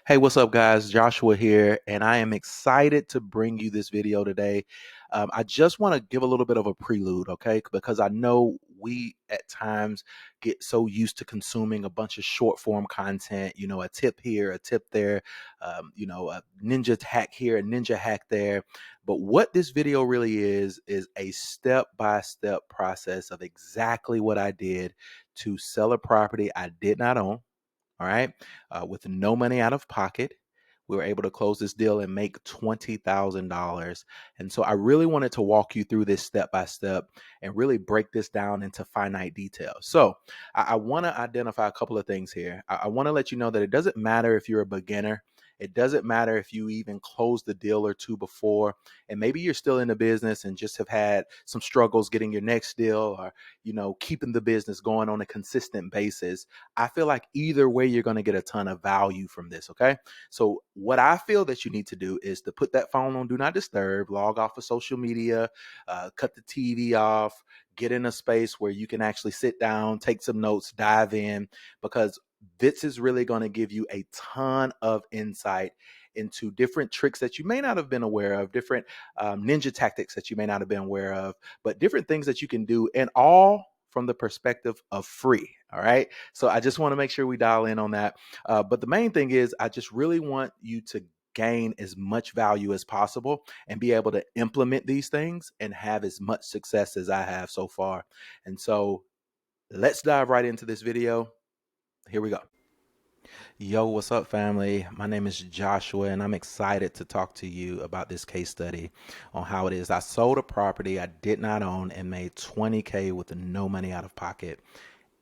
Hey, what's up, guys? Joshua here, and I am excited to bring you this video today. I just want to give a little bit of a prelude, okay? Because I know we at times get so used to consuming a bunch of short form content, a tip here, a tip there, a ninja hack here, a ninja hack there. But what this video really is a step by step process of exactly what I did to sell a property I did not own. All right. With no money out of pocket, we were able to close this deal and make $20,000. And so I really wanted to walk you through this step by step and really break this down into finite details. So I want to identify a couple of things here. I want to let you know that it doesn't matter if you're a beginner. It doesn't matter if you even closed the deal or two before, and maybe you're still in the business and just have had some struggles getting your next deal or, keeping the business going on a consistent basis. I feel like either way, you're going to get a ton of value from this. Okay. So, what I feel that you need to do is to put that phone on Do Not Disturb, log off of social media, cut the TV off, get in a space where you can actually sit down, take some notes, dive in, because this is really going to give you a ton of insight into different tricks that you may not have been aware of, different ninja tactics that you may not have been aware of, but different things that you can do, and all from the perspective of free. All right. So I just want to make sure we dial in on that. But the main thing is, I just really want you to gain as much value as possible and be able to implement these things and have as much success as I have so far. And so let's dive right into this video. Here we go. Yo, what's up, family? My name is Joshua, and I'm excited to talk to you about this case study on how it is I sold a property I did not own and made 20K with no money out of pocket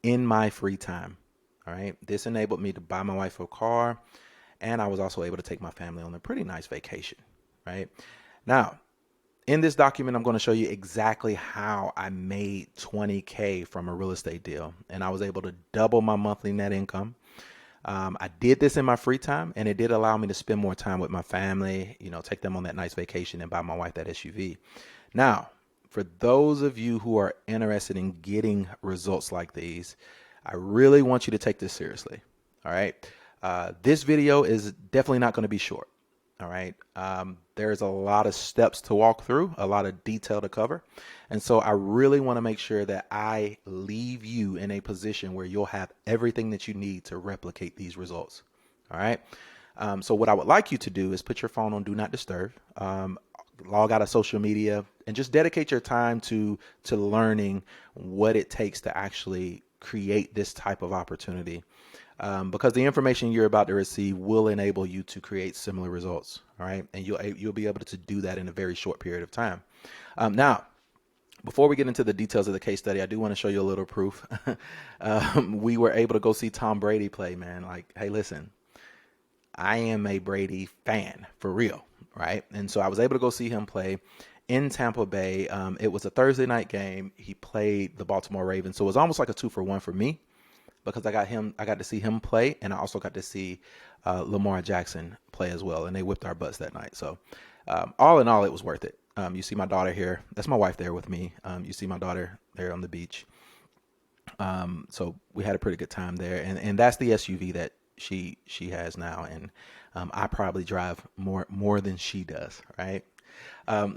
in my free time. All right. This enabled me to buy my wife a car, and I was also able to take my family on a pretty nice vacation. Right now, in this document, I'm going to show you exactly how I made 20K from a real estate deal, and I was able to double my monthly net income. I did this in my free time, and it did allow me to spend more time with my family, take them on that nice vacation and buy my wife that SUV. Now, for those of you who are interested in getting results like these, I really want you to take this seriously. All right. This video is definitely not going to be short. All right. There's a lot of steps to walk through, a lot of detail to cover. And so I really want to make sure that I leave you in a position where you'll have everything that you need to replicate these results. All right. So what I would like you to do is put your phone on Do Not Disturb, log out of social media, and just dedicate your time to learning what it takes to actually create this type of opportunity. Because the information you're about to receive will enable you to create similar results. All right. And you'll be able to do that in a very short period of time. Now, before we get into the details of the case study, I do want to show you a little proof. We were able to go see Tom Brady play, man. Like, hey, listen, I am a Brady fan for real. Right. And so I was able to go see him play in Tampa Bay. It was a Thursday night game. He played the Baltimore Ravens. So it was almost like a 2-for-1 for me, because I got to see him play, and I also got to see Lamar Jackson play as well, and they whipped our butts that night. So all in all, it was worth it. You see my daughter here. That's my wife there with me. You see my daughter there on the beach. So we had a pretty good time there, and that's the SUV that she has now, and I probably drive more than she does, right?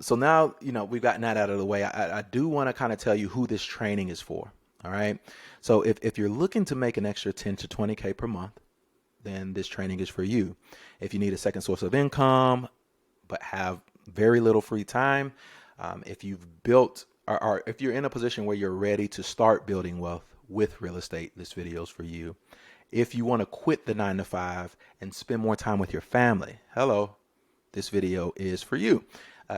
So now, we've gotten that out of the way. I do want to kind of tell you who this training is for. All right. So if you're looking to make an extra 10 to 20K per month, then this training is for you. If you need a second source of income, but have very little free time, if you've built or if you're in a position where you're ready to start building wealth with real estate, this video is for you. If you want to quit the 9 to 5 and spend more time with your family, hello, this video is for you.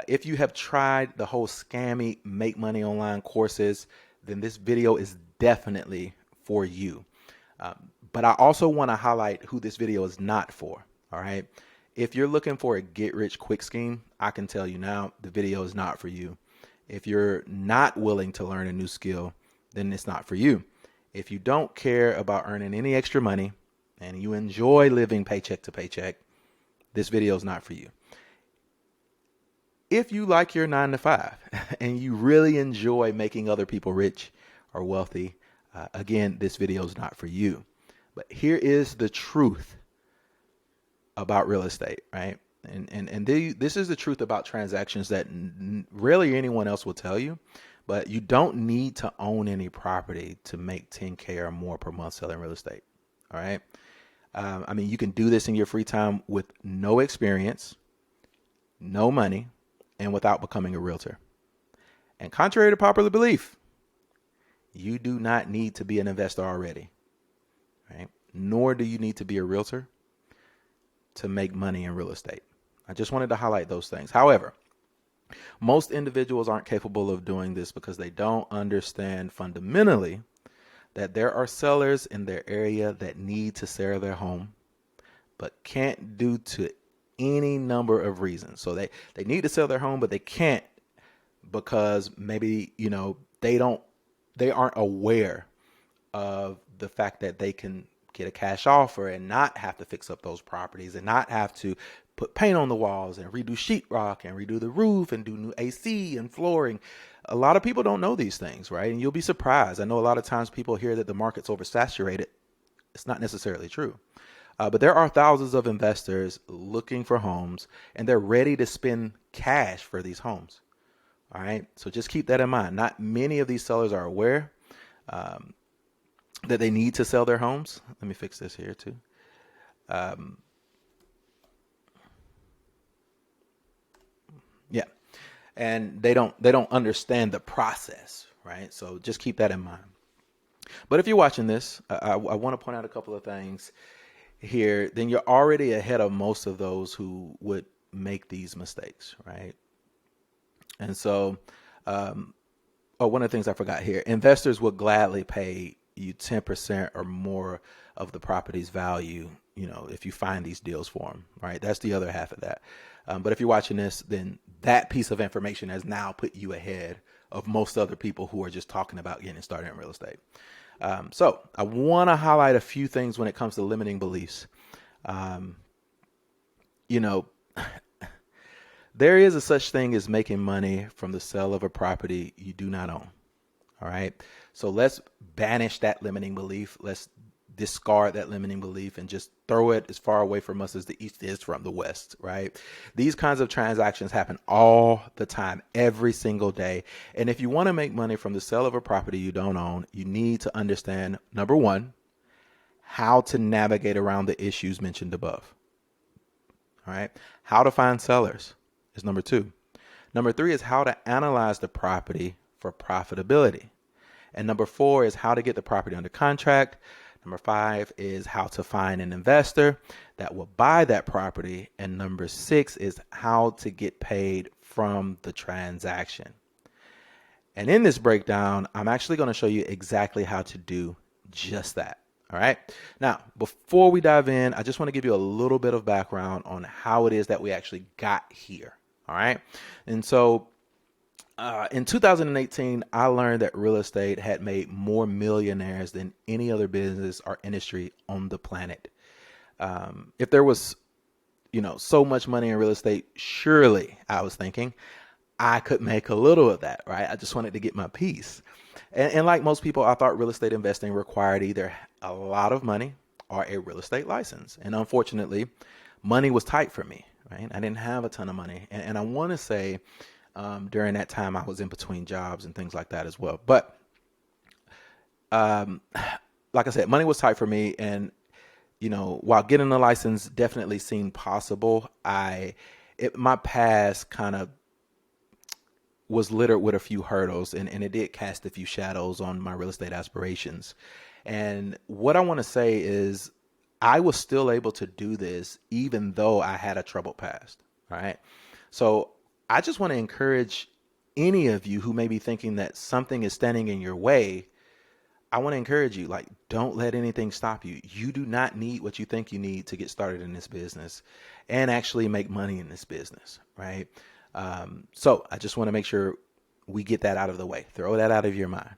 If you have tried the whole scammy make money online courses, then this video is definitely for you. But I also want to highlight who this video is not for. All right. If you're looking for a get rich quick scheme, I can tell you now, the video is not for you. If you're not willing to learn a new skill, then it's not for you. If you don't care about earning any extra money and you enjoy living paycheck to paycheck, this video is not for you. If you like your 9 to 5 and you really enjoy making other people rich or wealthy, again, this video is not for you. But here is the truth. about real estate, right? This is the truth about transactions that rarely anyone else will tell you, but you don't need to own any property to make 10K or more per month selling real estate. All right. I mean, you can do this in your free time with no experience, no money, and without becoming a realtor. And contrary to popular belief, you do not need to be an investor already, right? Nor do you need to be a realtor to make money in real estate. I just wanted to highlight those things. However, most individuals aren't capable of doing this because they don't understand fundamentally that there are sellers in their area that need to sell their home, but can't due to any number of reasons. So they need to sell their home, but they can't because maybe, they aren't aware of the fact that they can get a cash offer and not have to fix up those properties and not have to put paint on the walls and redo sheetrock and redo the roof and do new AC and flooring. A lot of people don't know these things, right? And you'll be surprised. I know a lot of times people hear that the market's oversaturated. It's not necessarily true. But there are thousands of investors looking for homes and they're ready to spend cash for these homes. All right. So just keep that in mind. Not many of these sellers are aware that they need to sell their homes. Let me fix this here too. Yeah. And they don't understand the process, right? So just keep that in mind. But if you're watching this, I want to point out a couple of things here. Then you're already ahead of most of those who would make these mistakes, right? And so, one of the things I forgot here, investors will gladly pay you 10% or more of the property's value, if you find these deals for them, right? That's the other half of that. But if you're watching this, then that piece of information has now put you ahead of most other people who are just talking about getting started in real estate. So I want to highlight a few things when it comes to limiting beliefs. There is a such thing as making money from the sale of a property you do not own. All right. So let's banish that limiting belief. Let's discard that limiting belief and just throw it as far away from us as the East is from the West, right? These kinds of transactions happen all the time, every single day. And if you want to make money from the sale of a property you don't own, you need to understand, number one, how to navigate around the issues mentioned above. All right. How to find sellers is number two. Number three is how to analyze the property for profitability. And number four is how to get the property under contract. Number five is how to find an investor that will buy that property. And number six is how to get paid from the transaction. And in this breakdown, I'm actually going to show you exactly how to do just that. All right. Now, before we dive in, I just want to give you a little bit of background on how it is that we actually got here. All right. And so in 2018, I learned that real estate had made more millionaires than any other business or industry on the planet. If there was, so much money in real estate, surely I was thinking I could make a little of that, right? I just wanted to get my piece. And like most people, I thought real estate investing required either a lot of money or a real estate license. And unfortunately, money was tight for me, right? I didn't have a ton of money. And I want to say during that time, I was in between jobs and things like that as well. But like I said, money was tight for me. And, while getting a license definitely seemed possible, my past kind of was littered with a few hurdles and it did cast a few shadows on my real estate aspirations. And what I want to say is I was still able to do this even though I had a troubled past. All right. So I just want to encourage any of you who may be thinking that something is standing in your way. I want to encourage you, don't let anything stop you. You do not need what you think you need to get started in this business and actually make money in this business. Right. So I just want to make sure we get that out of the way. Throw that out of your mind.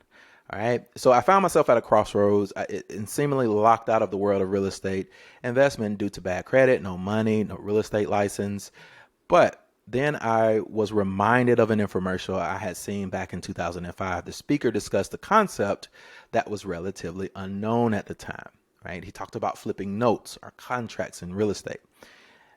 All right. So I found myself at a crossroads and seemingly locked out of the world of real estate investment due to bad credit, no money, no real estate license. But then I was reminded of an infomercial I had seen back in 2005. The speaker discussed a concept that was relatively unknown at the time. Right. He talked about flipping notes or contracts in real estate.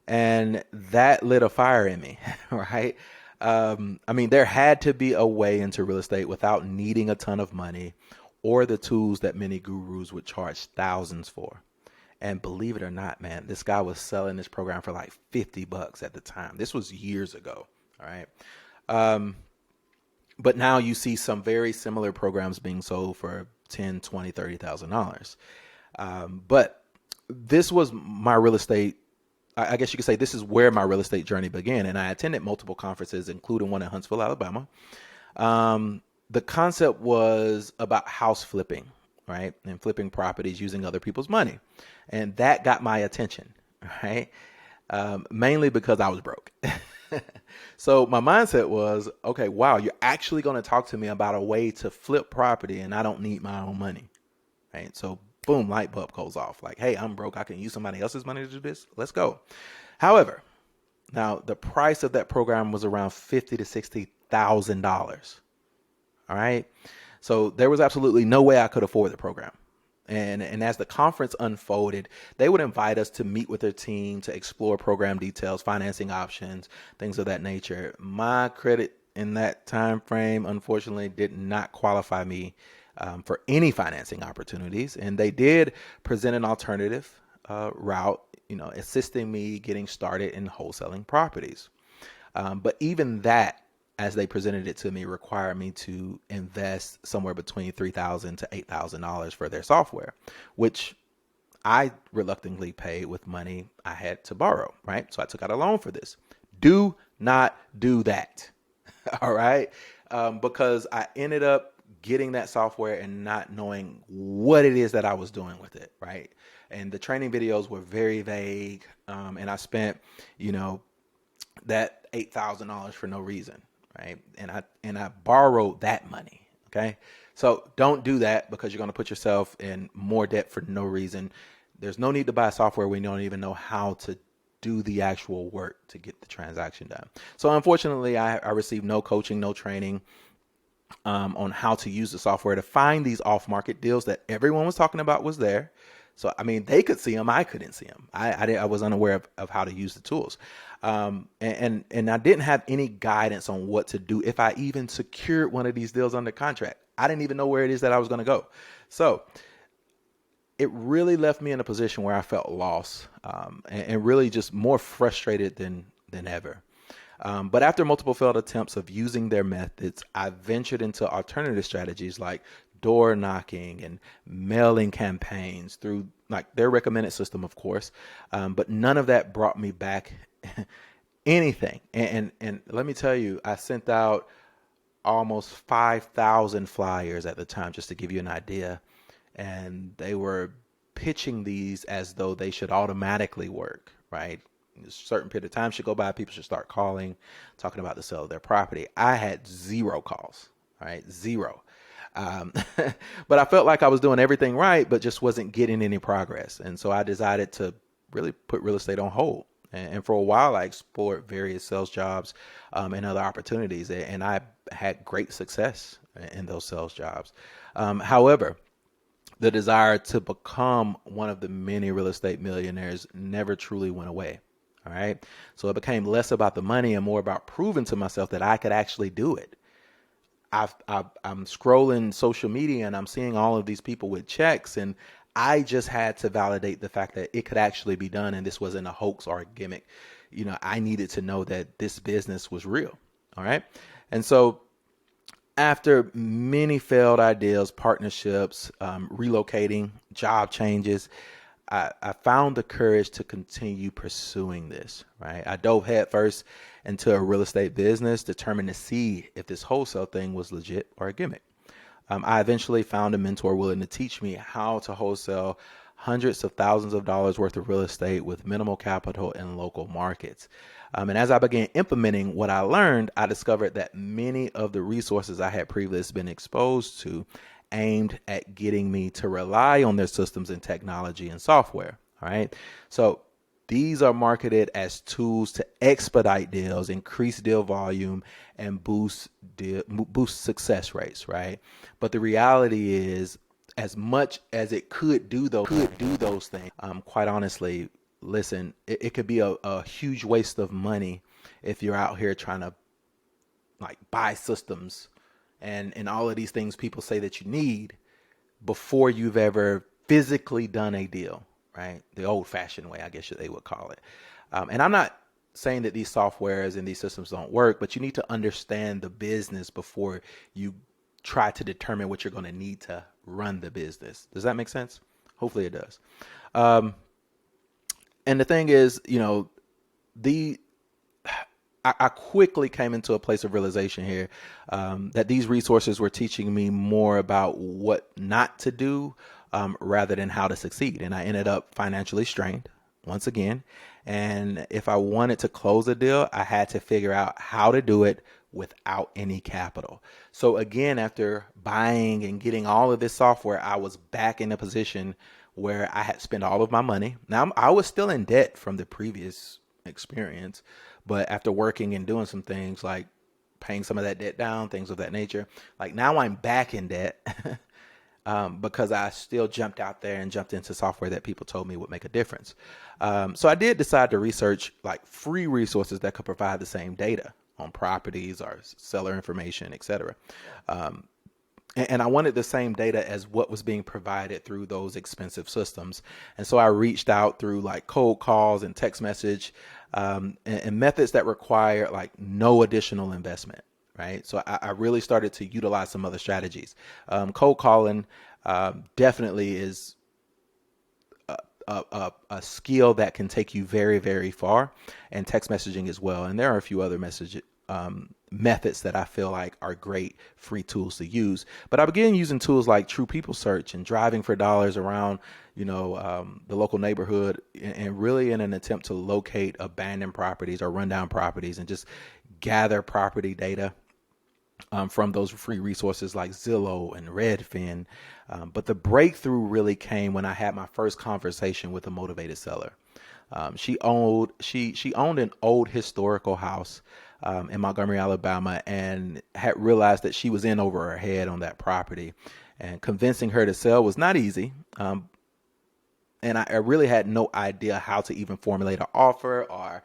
And that lit a fire in me, right? I mean, there had to be a way into real estate without needing a ton of money or the tools that many gurus would charge thousands for. And believe it or not, man, this guy was selling this program for like $50 at the time. This was years ago. All right. But now you see some very similar programs being sold for 10, 20, $30,000. But this was my real estate. I guess you could say this is where my real estate journey began. And I attended multiple conferences, including one in Huntsville, Alabama. The concept was about house flipping, right? And flipping properties using other people's money. And that got my attention, right? Mainly because I was broke. So my mindset was, okay, wow, you're actually going to talk to me about a way to flip property and I don't need my own money, right? So boom, light bulb goes off. Like, hey, I'm broke. I can use somebody else's money to do this. Let's go. However, now the price of that program was around $50,000 to $60,000. All right. So there was absolutely no way I could afford the program. And as the conference unfolded, they would invite us to meet with their team to explore program details, financing options, things of that nature. My credit in that time frame, unfortunately, did not qualify me for any financing opportunities. And they did present an alternative route, assisting me getting started in wholesaling properties. But even that, as they presented it to me, required me to invest somewhere between $3,000 to $8,000 for their software, which I reluctantly paid with money I had to borrow, right? So I took out a loan for this. Do not do that, all right? Because I ended up getting that software and not knowing what it is that I was doing with it, right? And the training videos were very vague, and I spent, that $8,000 for no reason. Right. And I borrowed that money. OK, so don't do that because you're going to put yourself in more debt for no reason. There's no need to buy software when you don't even know how to do the actual work to get the transaction done. So unfortunately, I received no coaching, no training on how to use the software to find these off-market deals that everyone was talking about was there. So, I mean, they could see them. I couldn't see them. I was unaware of how to use the tools. And I didn't have any guidance on what to do if I even secured one of these deals under contract. I didn't even know where it is that I was going to go. So it really left me in a position where I felt lost and really just more frustrated than ever. But after multiple failed attempts of using their methods, I ventured into alternative strategies like door knocking and mailing campaigns through like their recommended system, of course. But none of that brought me back anything. And let me tell you, I sent out almost 5,000 flyers at the time, just to give you an idea. And they were pitching these as though they should automatically work, right? A certain period of time should go by. People should start calling, talking about the sale of their property. I had zero calls, right? Zero. But I felt like I was doing everything right, but just wasn't getting any progress. And so I decided to really put real estate on hold. And for a while, I explored various sales jobs and other opportunities. And I had great success in those sales jobs. However, the desire to become one of the many real estate millionaires never truly went away. All right. So it became less about the money and more about proving to myself that I could actually do it. I'm scrolling social media and I'm seeing all of these people with checks, and I just had to validate the fact that it could actually be done and this wasn't a hoax or a gimmick. I needed to know that this business was real. All right. And so after many failed ideas, partnerships, relocating, job changes, I found the courage to continue pursuing this, right? I dove headfirst into a real estate business, determined to see if this wholesale thing was legit or a gimmick. I eventually found a mentor willing to teach me how to wholesale hundreds of thousands of dollars worth of real estate with minimal capital in local markets. And as I began implementing what I learned, I discovered that many of the resources I had previously been exposed to aimed at getting me to rely on their systems and technology and software. All right. So these are marketed as tools to expedite deals, increase deal volume, and boost success rates. Right. But the reality is, as much as it could do those things, quite honestly, listen, it could be a huge waste of money if you're out here trying to like buy systems and all of these things people say that you need before you've ever physically done a deal, right? The old fashioned way, I guess they would call it. And I'm not saying that these softwares and these systems don't work, but you need to understand the business before you try to determine what you're going to need to run the business. Does that make sense? Hopefully it does. Um, and the thing is, the I quickly came into a place of realization here, that these resources were teaching me more about what not to do, rather than how to succeed. And I ended up financially strained once again. And if I wanted to close a deal, I had to figure out how to do it without any capital. So again, after buying and getting all of this software, I was back in a position where I had spent all of my money. Now I was still in debt from the previous experience, but after working and doing some things like paying some of that debt down, things of that nature, like now I'm back in debt, because I still jumped out there and jumped into software that people told me would make a difference. So I did decide to research like free resources that could provide the same data on properties or seller information, etc. And I wanted the same data as what was being provided through those expensive systems. And so I reached out through like cold calls and text message, and methods that require like no additional investment. Right. So I really started to utilize some other strategies. Cold calling definitely is a skill that can take you very, very far, and text messaging as well. And there are a few other methods that I feel like are great free tools to use. But I began using tools like True People Search and Driving for Dollars around, the local neighborhood, and really in an attempt to locate abandoned properties or rundown properties and just gather property data from those free resources like Zillow and Redfin. But the breakthrough really came when I had my first conversation with a motivated seller. She owned an old historical house in Montgomery, Alabama, and had realized that she was in over her head on that property. And convincing her to sell was not easy. And I really had no idea how to even formulate an offer or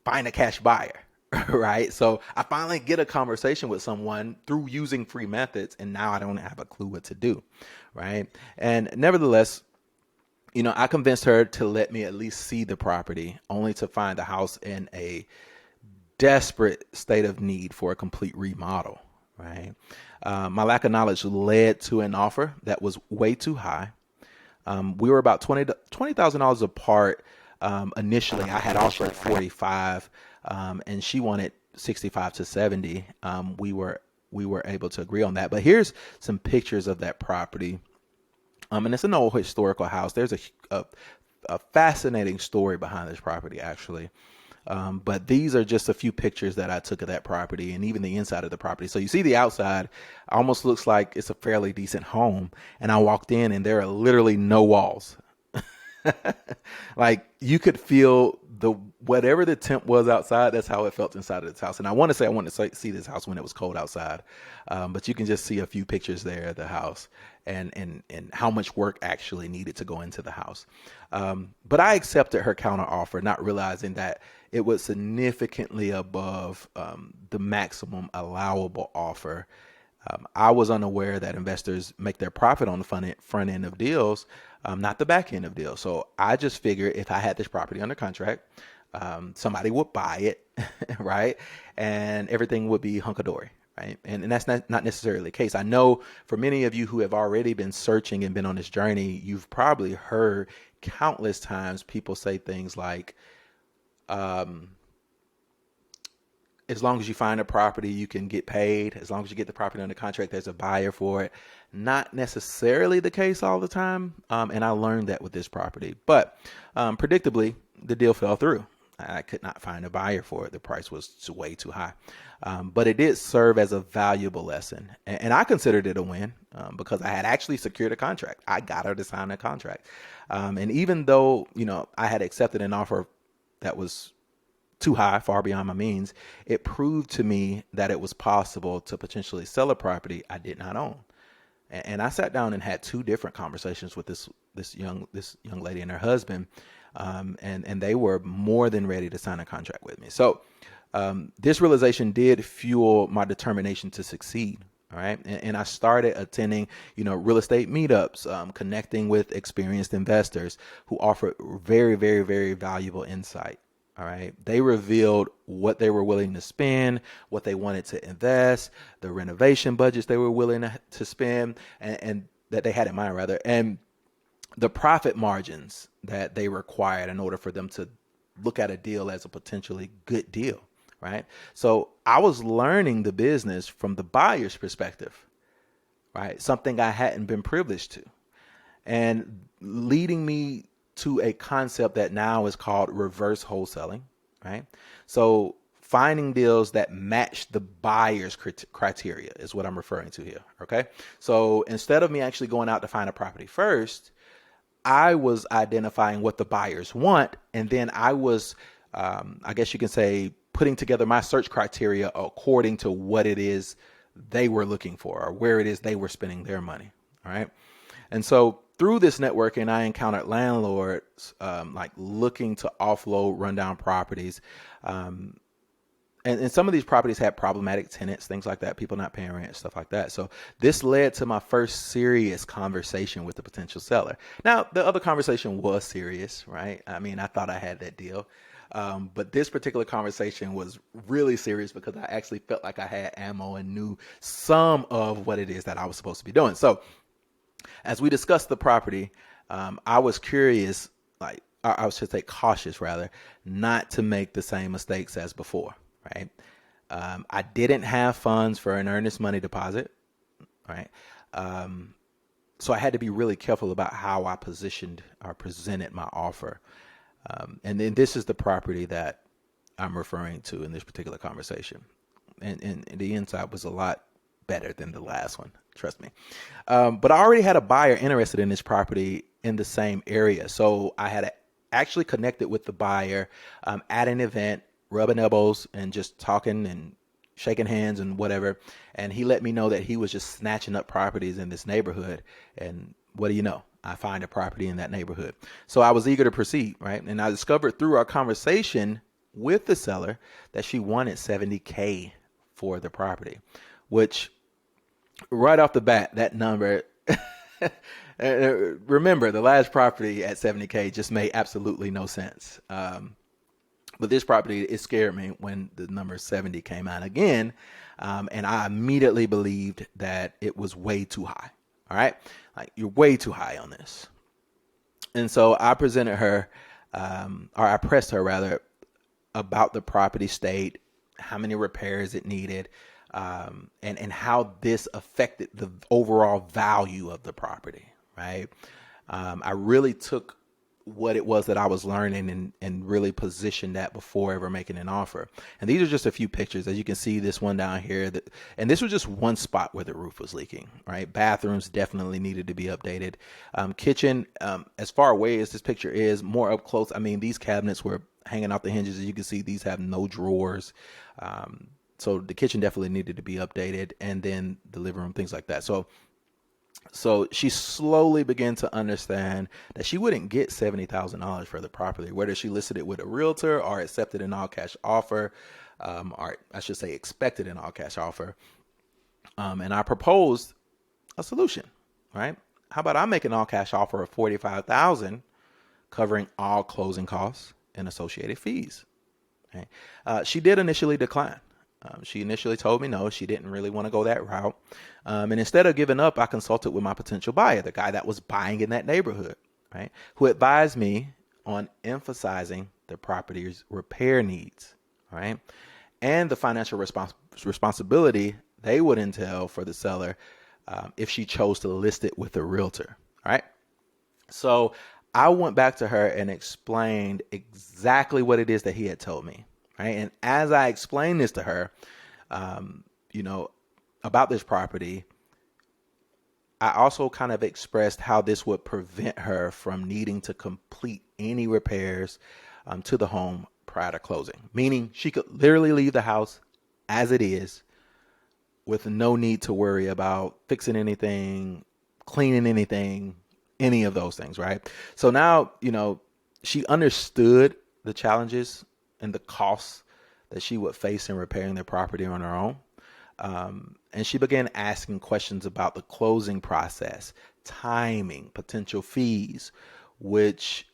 find a cash buyer. Right. So I finally get a conversation with someone through using free methods, and now I don't have a clue what to do. Right. And nevertheless, I convinced her to let me at least see the property, only to find the house in a desperate state of need for a complete remodel. Right. My lack of knowledge led to an offer that was way too high. We were about $20,000 apart. Initially, I had offered 45, and she wanted 65 to 70. We were able to agree on that. But here's some pictures of that property. And it's an old historical house. There's a fascinating story behind this property, actually. But these are just a few pictures that I took of that property and even the inside of the property. So you see the outside almost looks like it's a fairly decent home. And I walked in and there are literally no walls. Like you could feel whatever the temp was outside, that's how it felt inside of this house. And I want to see this house when it was cold outside. But you can just see a few pictures there of the house and how much work actually needed to go into the house. But I accepted her counter offer, not realizing that it was significantly above the maximum allowable offer. I was unaware that investors make their profit on the front end of deals, not the back end of deals. So I just figured if I had this property under contract, somebody would buy it, right? And everything would be hunky-dory, right? And that's not necessarily the case. I know for many of you who have already been searching and been on this journey, you've probably heard countless times people say things like, as long as you find a property, you can get paid. As long as you get the property under contract, there's a buyer for it. Not necessarily the case all the time. And I learned that with this property. But predictably, the deal fell through. I could not find a buyer for it. The price was way too high. But it did serve as a valuable lesson. And I considered it a win because I had actually secured a contract. I got her to sign a contract. And even though, I had accepted an offer that was too high, far beyond my means, it proved to me that it was possible to potentially sell a property I did not own. And I sat down and had two different conversations with this young lady and her husband. and they were more than ready to sign a contract with me. So this realization did fuel my determination to succeed. All right. And I started attending, real estate meetups, connecting with experienced investors who offered very, very, very valuable insight. All right. They revealed what they were willing to spend, what they wanted to invest, the renovation budgets they were willing to spend, and that they had in mind, rather, and the profit margins that they required in order for them to look at a deal as a potentially good deal. Right. So I was learning the business from the buyer's perspective, right? Something I hadn't been privileged to, and leading me to a concept that now is called reverse wholesaling, right? So finding deals that match the buyer's criteria is what I'm referring to here. Okay. So instead of me actually going out to find a property first, I was identifying what the buyers want. And then I was, I guess you can say, putting together my search criteria according to what it is they were looking for or where it is they were spending their money. All right. And so through this networking, I encountered landlords like looking to offload rundown properties. And some of these properties had problematic tenants, things like that, people not paying rent, stuff like that. So this led to my first serious conversation with the potential seller. Now, the other conversation was serious, right? I mean, I thought I had that deal. But this particular conversation was really serious because I actually felt like I had ammo and knew some of what it is that I was supposed to be doing. So as we discussed the property, I was curious, like I should say cautious rather, not to make the same mistakes as before. Right. I didn't have funds for an earnest money deposit. Right. So I had to be really careful about how I positioned or presented my offer. And then this is the property that I'm referring to in this particular conversation. And the insight was a lot better than the last one. Trust me. But I already had a buyer interested in this property in the same area. So I had actually connected with the buyer at an event, rubbing elbows and just talking and shaking hands and whatever. And he let me know that he was just snatching up properties in this neighborhood. And what do you know? I find a property in that neighborhood. So I was eager to proceed, right? And I discovered through our conversation with the seller that she wanted $70K for the property, which right off the bat, that number, remember the last property at $70K just made absolutely no sense. But this property, it scared me when the number 70 came out again. And I immediately believed that it was way too high. All right. Like, you're way too high on this. And so I presented her, or I pressed her rather, about the property state, how many repairs it needed, and how this affected the overall value of the property. Right. I really took what it was that I was learning and really positioned that before ever making an offer. And these are just a few pictures. As you can see, this one down here, and this was just one spot where the roof was leaking, right? Bathrooms definitely needed to be updated. Kitchen, as far away as this picture is, more up close, I mean, these cabinets were hanging off the hinges. As you can see, these have no drawers. So the kitchen definitely needed to be updated, and then the living room, things like that. So she slowly began to understand that she wouldn't get $70,000 for the property, whether she listed it with a realtor or accepted an all cash offer, or I should say expected an all cash offer. And I proposed a solution, right? How about I make an all cash offer of $45,000, covering all closing costs and associated fees. Okay? She did initially decline. She initially told me no, she didn't really want to go that route. And instead of giving up, I consulted with my potential buyer, the guy that was buying in that neighborhood, right? Who advised me on emphasizing the property's repair needs, right? And the financial responsibility they would entail for the seller if she chose to list it with a realtor, all right? So I went back to her and explained exactly what it is that he had told me. Right. And as I explained this to her, about this property, I also kind of expressed how this would prevent her from needing to complete any repairs to the home prior to closing, meaning she could literally leave the house as it is with no need to worry about fixing anything, cleaning anything, any of those things. Right. So now, She understood the challenges and the costs that she would face in repairing their property on her own. And she began asking questions about the closing process, timing, potential fees, which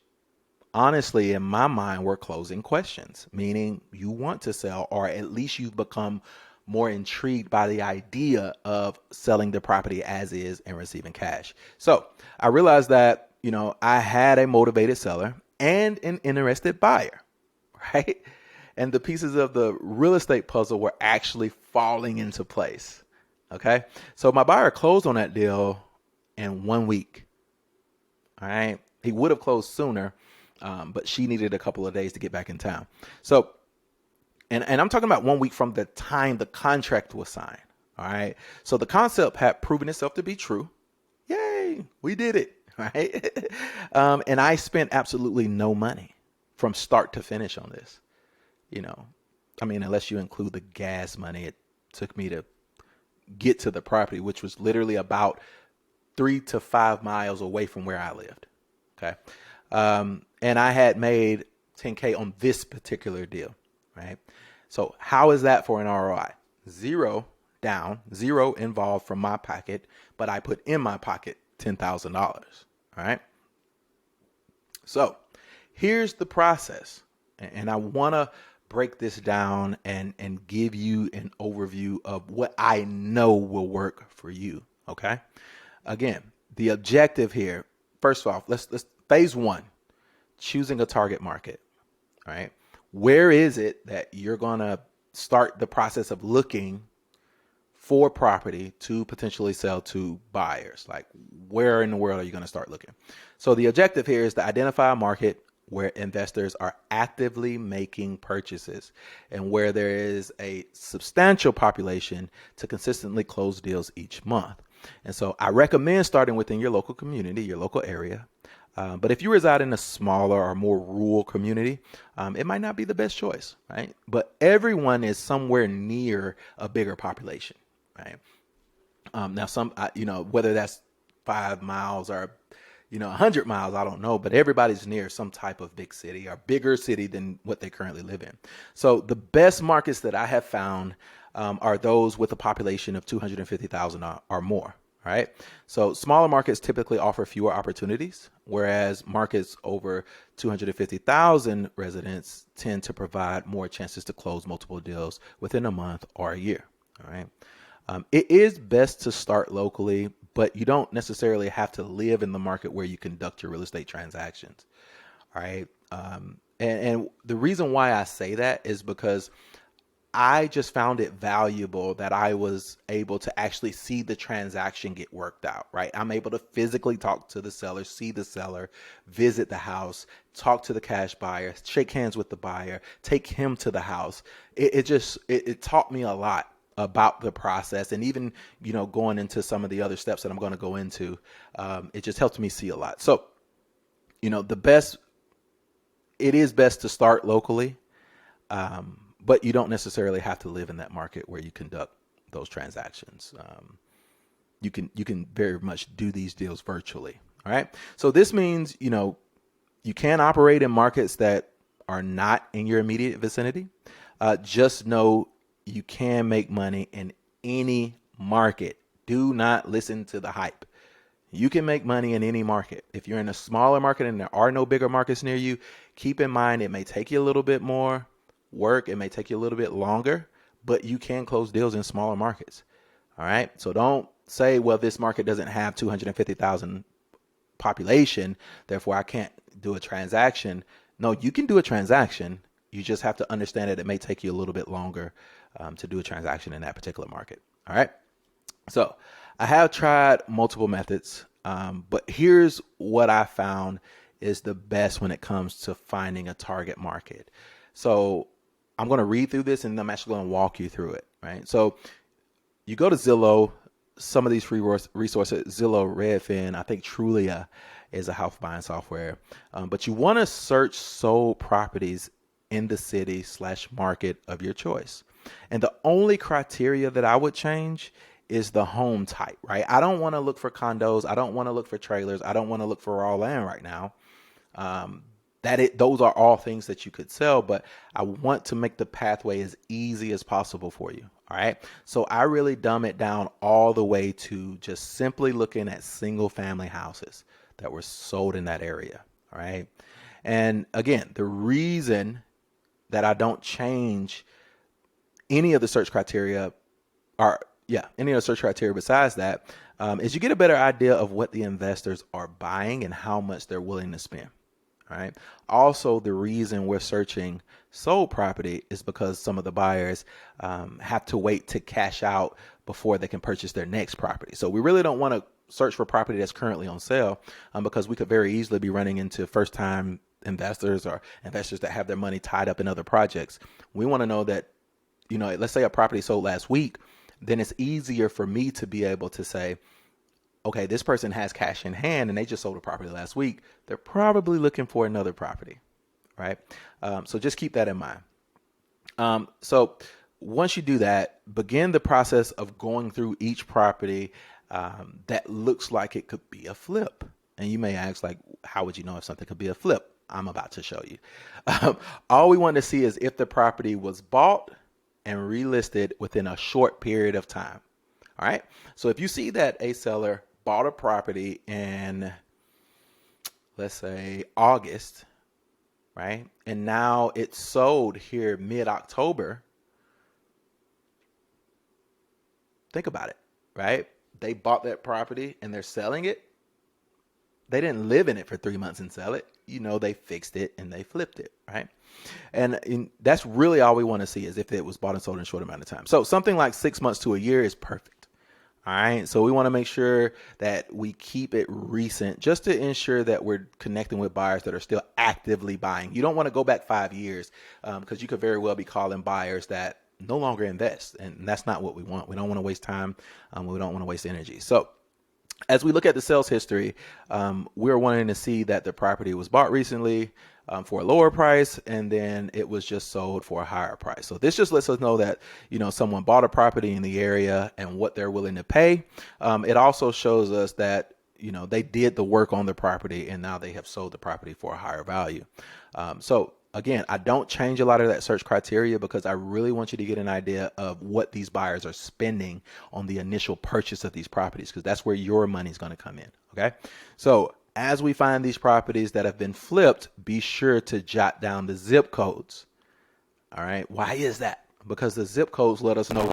honestly, in my mind, were closing questions, meaning you want to sell, or at least you've become more intrigued by the idea of selling the property as is and receiving cash. So I realized that, I had a motivated seller and an interested buyer, right? And the pieces of the real estate puzzle were actually falling into place. Okay. So my buyer closed on that deal in 1 week. All right. He would have closed sooner, but she needed a couple of days to get back in town. So, and I'm talking about 1 week from the time the contract was signed. All right. So the concept had proven itself to be true. Yay, we did it. Right. And I spent absolutely no money from start to finish on this. Unless you include the gas money it took me to get to the property, which was literally about 3 to 5 miles away from where I lived. Okay. And I had made 10K on this particular deal, right? So how is that for an ROI? 0 down, 0 involved from my pocket, but I put in my pocket $10,000. All right. So here's the process. And I want to break this down and give you an overview of what I know will work for you. Okay. Again, the objective here, first off, let's phase 1, choosing a target market. All right. Where is it that you're going to start the process of looking for property to potentially sell to buyers? Like, where in the world are you going to start looking? So the objective here is to identify a market where investors are actively making purchases and where there is a substantial population to consistently close deals each month. And so I recommend starting within your local community, your local area. But if you reside in a smaller or more rural community, it might not be the best choice, right? But everyone is somewhere near a bigger population, right? Now, whether that's 5 miles or 100 miles, I don't know, but everybody's near some type of big city or bigger city than what they currently live in. So the best markets that I have found are those with a population of 250,000 or more. Right. So smaller markets typically offer fewer opportunities, whereas markets over 250,000 residents tend to provide more chances to close multiple deals within a month or a year. All right. It is best to start locally, but you don't necessarily have to live in the market where you conduct your real estate transactions. All right. And the reason why I say that is because I just found it valuable that I was able to actually see the transaction get worked out, right? I'm able to physically talk to the seller, see the seller, visit the house, talk to the cash buyer, shake hands with the buyer, take him to the house. It taught me a lot about the process, and even, going into some of the other steps that I'm going to go into, it just helped me see a lot. So, it is best to start locally. But you don't necessarily have to live in that market where you conduct those transactions. You can very much do these deals virtually. All right. So this means, you can operate in markets that are not in your immediate vicinity. Just know you can make money in any market. Do not listen to the hype. You can make money in any market. If you're in a smaller market and there are no bigger markets near you, keep in mind it may take you a little bit more work. It may take you a little bit longer, but you can close deals in smaller markets. All right. So don't say, well, this market doesn't have 250,000 population, therefore I can't do a transaction. No, you can do a transaction. You just have to understand that it may take you a little bit longer to do a transaction in that particular market. All right. So I have tried multiple methods, but here's what I found is the best when it comes to finding a target market. So I'm going to read through this and I'm actually going to walk you through it. Right. So you go to Zillow, some of these free resources, Zillow, Redfin, I think Trulia is a house buying software. But you want to search sold properties in the city/market of your choice. And the only criteria that I would change is the home type, right? I don't want to look for condos. I don't want to look for trailers. I don't want to look for raw land right now. those are all things that you could sell, but I want to make the pathway as easy as possible for you. All right. So I really dumb it down all the way to just simply looking at single family houses that were sold in that area. All right. And again, the reason that I don't change any of the search criteria any other search criteria besides that, is you get a better idea of what the investors are buying and how much they're willing to spend. All right. Also, the reason we're searching sold property is because some of the buyers have to wait to cash out before they can purchase their next property. So we really don't want to search for property that's currently on sale because we could very easily be running into first-time investors or investors that have their money tied up in other projects. We want to know that, let's say a property sold last week, then it's easier for me to be able to say, okay, this person has cash in hand and they just sold a property last week. They're probably looking for another property, right? So just keep that in mind. So once you do that, begin the process of going through each property that looks like it could be a flip. And you may ask, like, how would you know if something could be a flip? I'm about to show you. All we want to see is if the property was bought and relisted within a short period of time. All right. So if you see that a seller bought a property in, let's say, August, right? And now it's sold here mid-October. Think about it, right? They bought that property and they're selling it. They didn't live in it for 3 months and sell it. They fixed it and they flipped it, right? And that's really all we want to see is if it was bought and sold in a short amount of time. So something like 6 months to a year is perfect. All right. So we want to make sure that we keep it recent just to ensure that we're connecting with buyers that are still actively buying. You don't want to go back 5 years because you could very well be calling buyers that no longer invest. And that's not what we want. We don't want to waste time. We don't want to waste energy. So as we look at the sales history, we're wanting to see that the property was bought recently for a lower price, and then it was just sold for a higher price. So this just lets us know that, someone bought a property in the area and what they're willing to pay. It also shows us that, they did the work on the property and now they have sold the property for a higher value. So again, I don't change a lot of that search criteria because I really want you to get an idea of what these buyers are spending on the initial purchase of these properties, because that's where your money is going to come in. Okay. So as we find these properties that have been flipped, be sure to jot down the zip codes. All right. Why is that? Because the zip codes let us know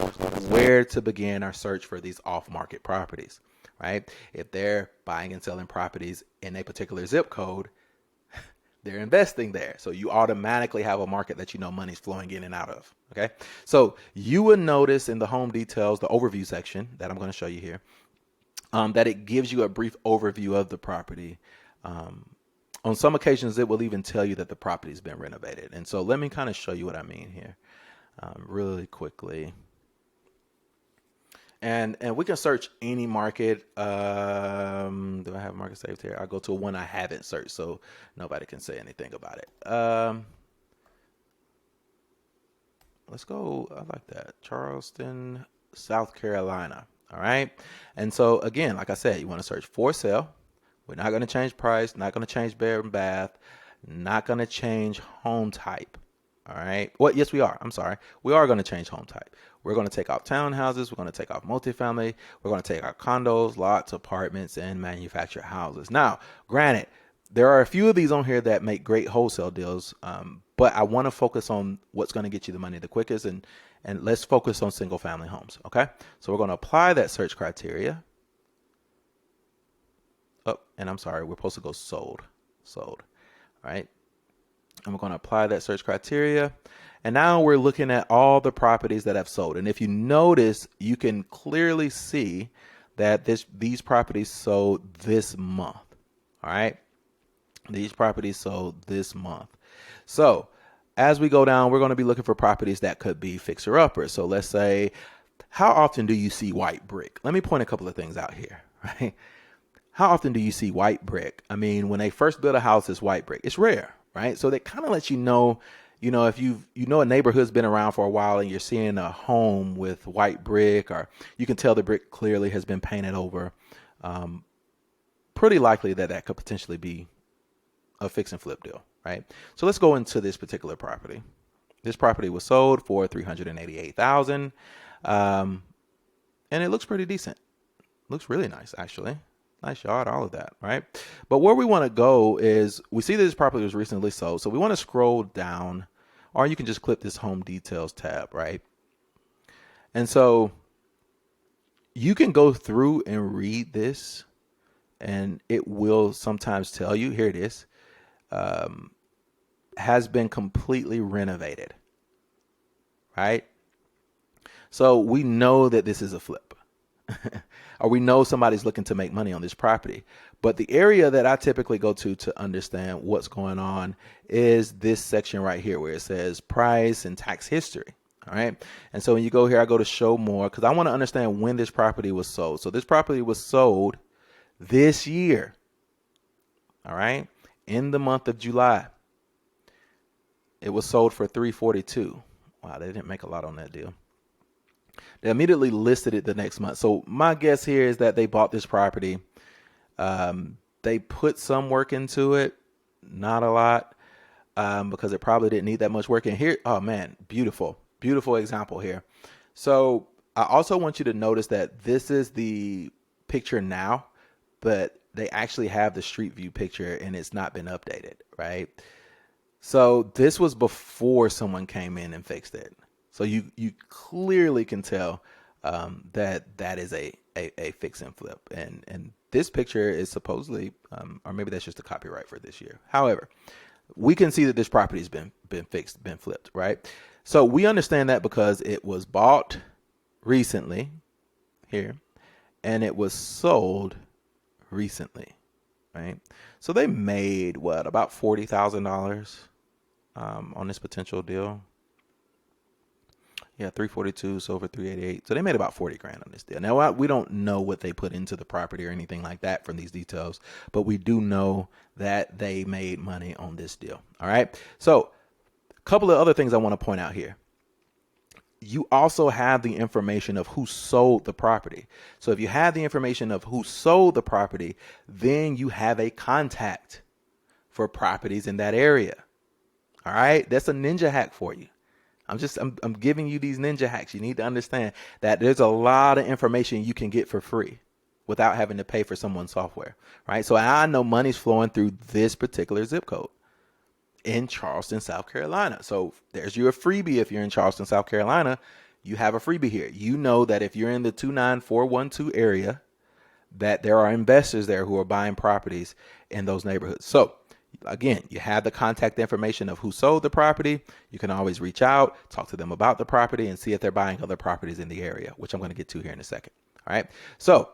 where to begin our search for these off-market properties, right? If they're buying and selling properties in a particular zip code, they're investing there. So you automatically have a market that money's flowing in and out of. Okay. So you will notice in the home details, the overview section that I'm going to show you here, that it gives you a brief overview of the property. On some occasions, it will even tell you that the property has been renovated. And so let me kind of show you what I mean here really quickly. And we can search any market. Do I have market saved here? I'll go to one I haven't searched so nobody can say anything about it. Let's go. I like that. Charleston, South Carolina. All right. And so again, like I said, you want to search for sale. We're not going to change price, not going to change bed and bath, not going to change home type. All right. Well, yes, we are. I'm sorry. We are going to change home type. We're going to take off townhouses. We're going to take off multifamily. We're going to take out condos, lots, apartments, and manufactured houses. Now, granted, there are a few of these on here that make great wholesale deals, but I want to focus on what's going to get you the money the quickest, and let's focus on single family homes. Okay. So we're going to apply that search criteria. Oh, and I'm sorry, we're supposed to go sold. All right. And we're going to apply that search criteria. And now we're looking at all the properties that have sold. And if you notice, you can clearly see that these properties sold this month. All right. These properties sold this month. So as we go down, we're going to be looking for properties that could be fixer-uppers. So let's say, how often do you see white brick? Let me point a couple of things out here, right? How often do you see white brick? I mean, when they first build a house, it's white brick. It's rare, right? So that kind of lets you know, if a neighborhood's been around for a while and you're seeing a home with white brick, or you can tell the brick clearly has been painted over, pretty likely that could potentially be a fix and flip deal. right? So let's go into this particular property. This property was sold for $388,000, and it looks pretty decent. Looks really nice, actually. Nice yard, all of that, right? But where we want to go is, we see that this property was recently sold, so we want to scroll down, or you can just click this home details tab, right? And so you can go through and read this, and it will sometimes tell you, here it is, has been completely renovated, right? So we know that this is a flip. Or we know somebody's looking to make money on this property. But the area that I typically go to understand what's going on is this section right here where it says price and tax history. All right. And so when you go here, I go to show more because I want to understand when this property was sold. So this property was sold this year. All right. In the month of July. It was sold for $342,000. Wow, they didn't make a lot on that deal. They immediately listed it the next month. So my guess here is that they bought this property. They put some work into it, not a lot, because it probably didn't need that much work. And here, oh man, beautiful, beautiful example here. So I also want you to notice that this is the picture now, but they actually have the street view picture and it's not been updated, right? So this was before someone came in and fixed it. So you clearly can tell that is a fix and flip. And this picture is supposedly, or maybe that's just a copyright for this year. However, we can see that this property has been fixed, been flipped, right? So we understand that because it was bought recently here and it was sold recently, right? So they made what, about $40,000 on this potential deal. Yeah, 342, so over 388. So they made about 40 grand on this deal. Now, we don't know what they put into the property or anything like that from these details, but we do know that they made money on this deal. All right. So a couple of other things I want to point out here. You also have the information of who sold the property. So if you have the information of who sold the property, then you have a contact for properties in that area. All right. That's a ninja hack for you. I'm giving you these ninja hacks. You need to understand that there's a lot of information you can get for free without having to pay for someone's software, right? So I know money's flowing through this particular zip code in Charleston, South Carolina. So there's your freebie. If you're in Charleston, South Carolina, you have a freebie here. You know that if you're in the 29412 area, that there are investors there who are buying properties in those neighborhoods. So again, you have the contact information of who sold the property. You can always reach out, talk to them about the property and see if they're buying other properties in the area, which I'm going to get to here in a second. All right. So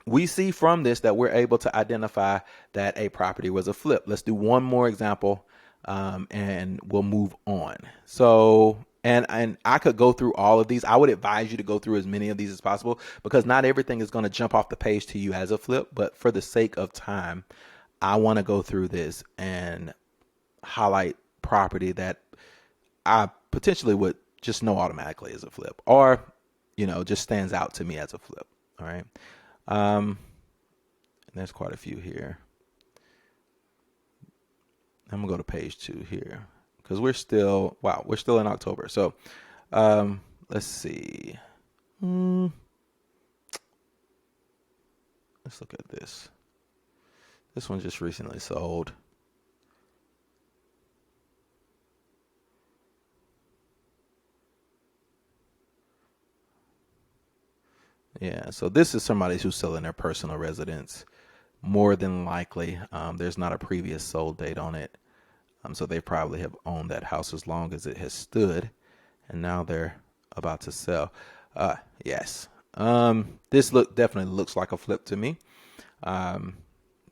we see from this that we're able to identify that a property was a flip. Let's do one more example and we'll move on. So, and I could go through all of these. I would advise you to go through as many of these as possible because not everything is going to jump off the page to you as a flip. But for the sake of time, I want to go through this and highlight property that I potentially would just know automatically as a flip or, just stands out to me as a flip. All right. And there's quite a few here. I'm gonna go to page 2 here because we're still in October. So let's see. Let's look at this. This one just recently sold. Yeah, so this is somebody who's selling their personal residence. More than likely, there's not a previous sold date on it. So they probably have owned that house as long as it has stood. And now they're about to sell. Yes. This definitely looks like a flip to me.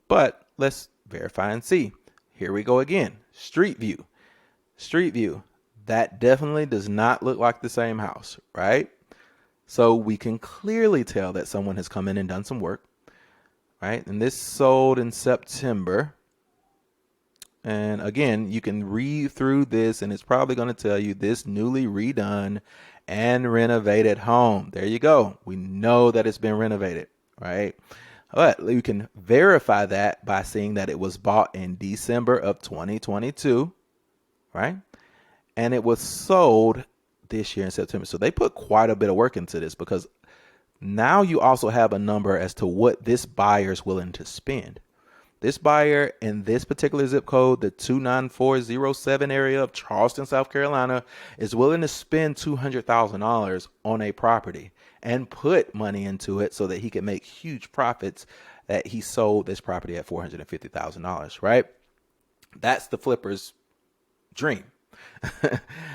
But let's verify and see. Here we go again. Street view. Street view. That definitely does not look like the same house, right? So we can clearly tell that someone has come in and done some work, right? And this sold in September. And again, you can read through this and it's probably going to tell you this newly redone and renovated home. There you go. We know that it's been renovated, right? But you can verify that by seeing that it was bought in December of 2022, right? And it was sold this year in September. So they put quite a bit of work into this, because now you also have a number as to what this buyer is willing to spend. This buyer in this particular zip code, the 29407 area of Charleston, South Carolina, is willing to spend $200,000 on a property and put money into it so that he can make huge profits that he sold this property at $450,000, right? That's the flipper's dream.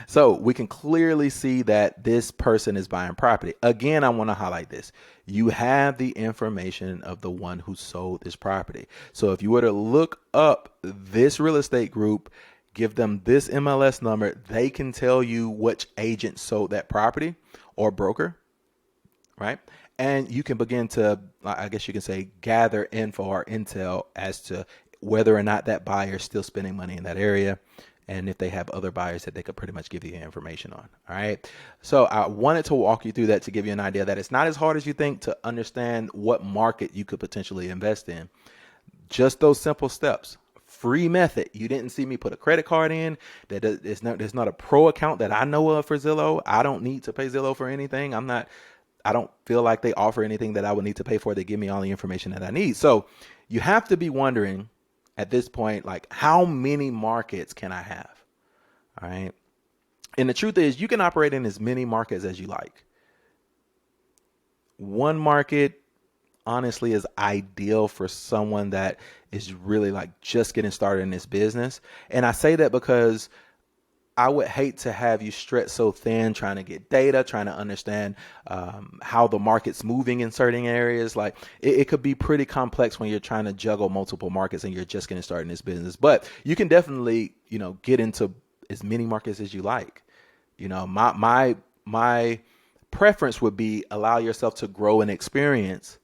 So we can clearly see that this person is buying property. Again, I want to highlight this. You have the information of the one who sold this property. So if you were to look up this real estate group, give them this MLS number, they can tell you which agent sold that property or broker, right? And you can begin to, I guess you can say, gather info or intel as to whether or not that buyer is still spending money in that area, and if they have other buyers that they could pretty much give you information on. All right. So I wanted to walk you through that to give you an idea that it's not as hard as you think to understand what market you could potentially invest in. Just those simple steps. Free method. You didn't see me put a credit card in. There's not a pro account that I know of for Zillow. I don't need to pay Zillow for anything. I don't feel like they offer anything that I would need to pay for. They give me all the information that I need. So you have to be wondering at this point, like, how many markets can I have? All right. And the truth is, you can operate in as many markets as you like. One market, honestly, is ideal for someone that is really like just getting started in this business. And I say that because I would hate to have you stretch so thin trying to get data, trying to understand how the market's moving in certain areas. Like it could be pretty complex when you're trying to juggle multiple markets and you're just getting started in this business. But you can definitely, get into as many markets as you like. My preference would be allow yourself to grow and experience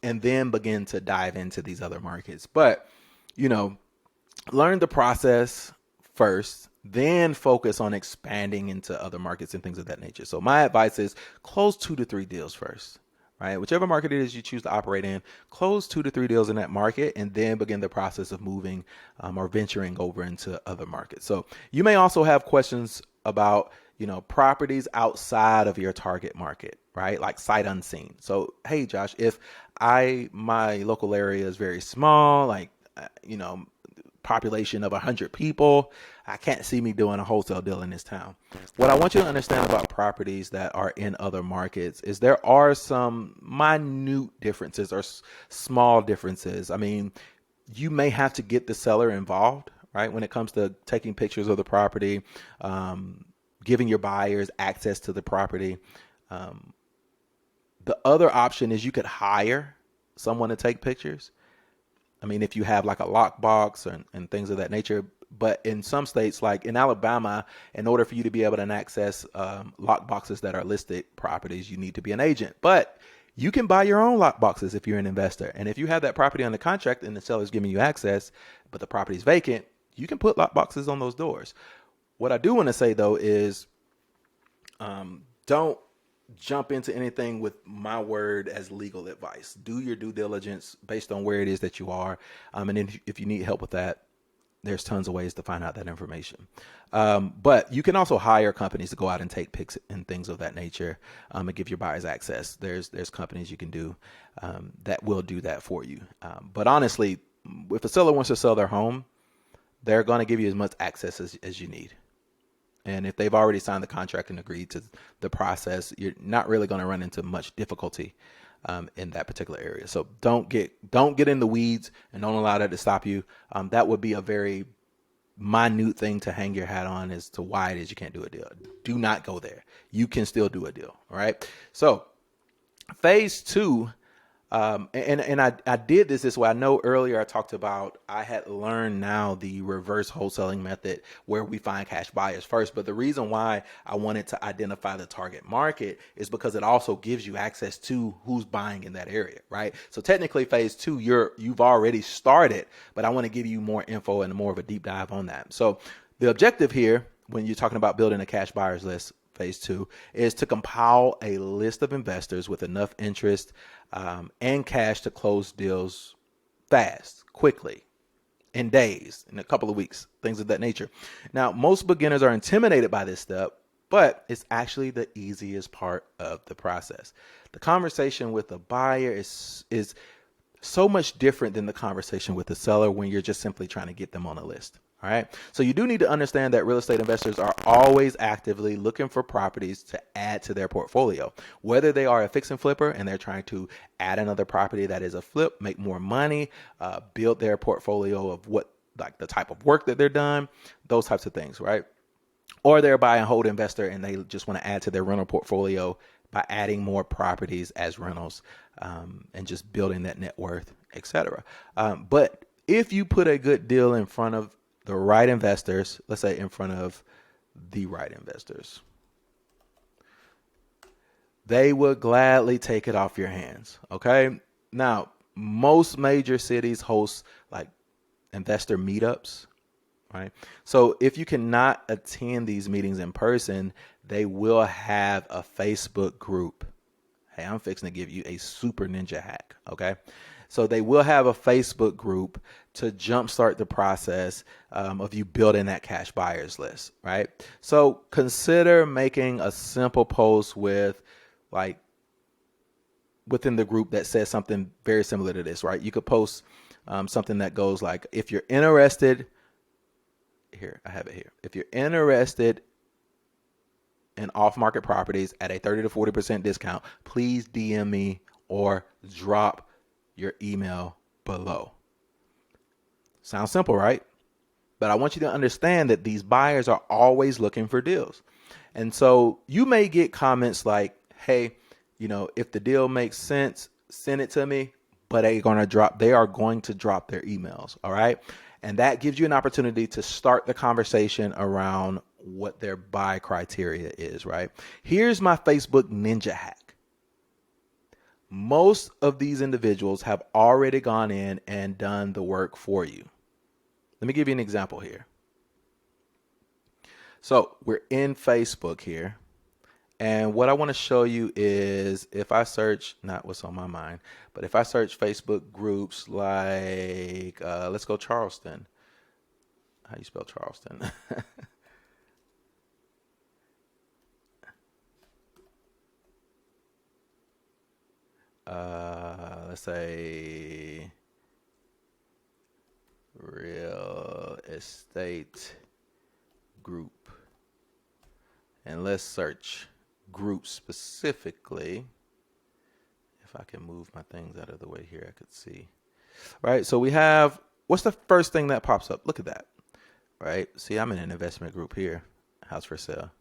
and then begin to dive into these other markets. But, learn the process first, then focus on expanding into other markets and things of that nature. So my advice is close 2 to 3 deals first, right? Whichever market it is you choose to operate in, close 2 to 3 deals in that market and then begin the process of moving or venturing over into other markets. So you may also have questions about, properties outside of your target market, right? Like sight unseen. So, hey, Josh, if my local area is very small, like, population of 100 people, I can't see me doing a wholesale deal in this town. What I want you to understand about properties that are in other markets is there are some minute differences or small differences. I mean, you may have to get the seller involved, right? When it comes to taking pictures of the property, giving your buyers access to the property. The other option is you could hire someone to take pictures. I mean, if you have like a lockbox and things of that nature. But in some states, like in Alabama, in order for you to be able to access lockboxes that are listed properties, you need to be an agent. But you can buy your own lockboxes if you're an investor. And if you have that property under contract and the seller's giving you access, but the property is vacant, you can put lockboxes on those doors. What I do want to say, though, is don't jump into anything with my word as legal advice. Do your due diligence based on where it is that you are. And then if you need help with that, there's tons of ways to find out that information. But you can also hire companies to go out and take pics and things of that nature and give your buyers access. There's companies you can do that will do that for you. But honestly, if a seller wants to sell their home, they're going to give you as much access as you need. And if they've already signed the contract and agreed to the process, you're not really going to run into much difficulty in that particular area. So don't get in the weeds and don't allow that to stop you. That would be a very minute thing to hang your hat on as to why it is you can't do a deal. Do not go there. You can still do a deal. All right. So phase 2. And I did this way. I know earlier I talked about I had learned now the reverse wholesaling method where we find cash buyers first. But the reason why I wanted to identify the target market is because it also gives you access to who's buying in that area, right? So technically phase 2, you've already started, but I want to give you more info and more of a deep dive on that. So the objective here, when you're talking about building a cash buyers list, phase two, is to compile a list of investors with enough interest and cash to close deals fast, quickly, in days, in a couple of weeks, things of that nature. Now, most beginners are intimidated by this step, but it's actually the easiest part of the process. The conversation with the buyer is so much different than the conversation with the seller when you're just simply trying to get them on a list. All right. So you do need to understand that real estate investors are always actively looking for properties to add to their portfolio, whether they are a fix and flipper and they're trying to add another property that is a flip, make more money, build their portfolio of what, like the type of work that they're done, those types of things. Right. Or they're a buy and hold investor and they just want to add to their rental portfolio by adding more properties as rentals and just building that net worth, etc. But if you put a good deal in front of the right investors, let's say in front of the right investors, they would gladly take it off your hands. Okay. Now, most major cities host like investor meetups, right? So if you cannot attend these meetings in person, they will have a Facebook group. Hey, I'm fixing to give you a super ninja hack. Okay. So they will have a Facebook group to jumpstart the process of you building that cash buyers list, right? So consider making a simple post with like within the group that says something very similar to this, right? You could post something that goes like, if you're interested, here, I have it here. If you're interested in off-market properties at a 30 to 40% discount, please DM me or drop your email below. Sounds simple, right? But I want you to understand that these buyers are always looking for deals. And so you may get comments like, hey, you know, if the deal makes sense, send it to me, but they are going to drop their emails. All right. And that gives you an opportunity to start the conversation around what their buy criteria is, right? Here's my Facebook ninja hack. Most of these individuals have already gone in and done the work for you. Let me give you an example here. So we're in Facebook here. And what I want to show you is if I search, not what's on my mind, but if I search Facebook groups like, let's go Charleston. How you spell Charleston? Let's say real estate group. And let's search group specifically. If I can move my things out of the way here, I could see. Right. So we have, what's the first thing that pops up? Look at that. Right. See, I'm in an investment group here. House for sale.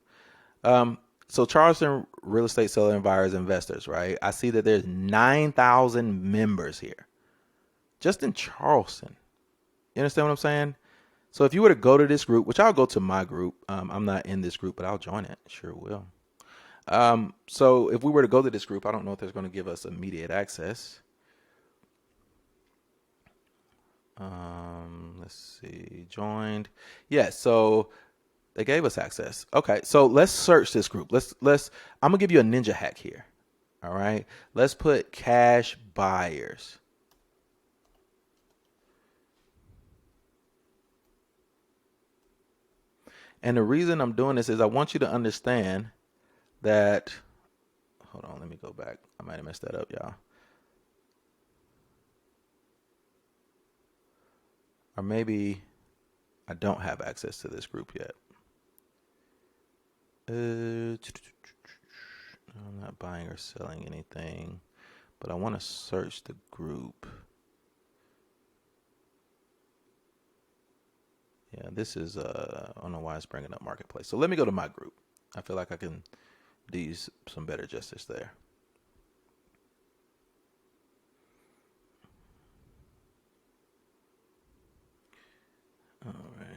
So Charleston real estate seller and buyers investors, right? I see that there's 9,000 members here just in Charleston. You understand what I'm saying? So if you were to go to this group, which I'll go to my group, I'm not in this group, but I'll join it. Sure will. So if we were to go to this group, I don't know if there's going to give us immediate access. Let's see, joined. Yeah. So they gave us access. Okay. So let's search this group. I'm gonna give you a ninja hack here. All right. Let's put cash buyers. And the reason I'm doing this is I want you to understand that, hold on, let me go back. I might have messed that up, y'all. Or maybe I don't have access to this group yet. I'm not buying or selling anything, but I want to search the group. Yeah, this is, I don't know why it's bringing up Marketplace. So let me go to my group. I feel like I can do some better justice there. All right.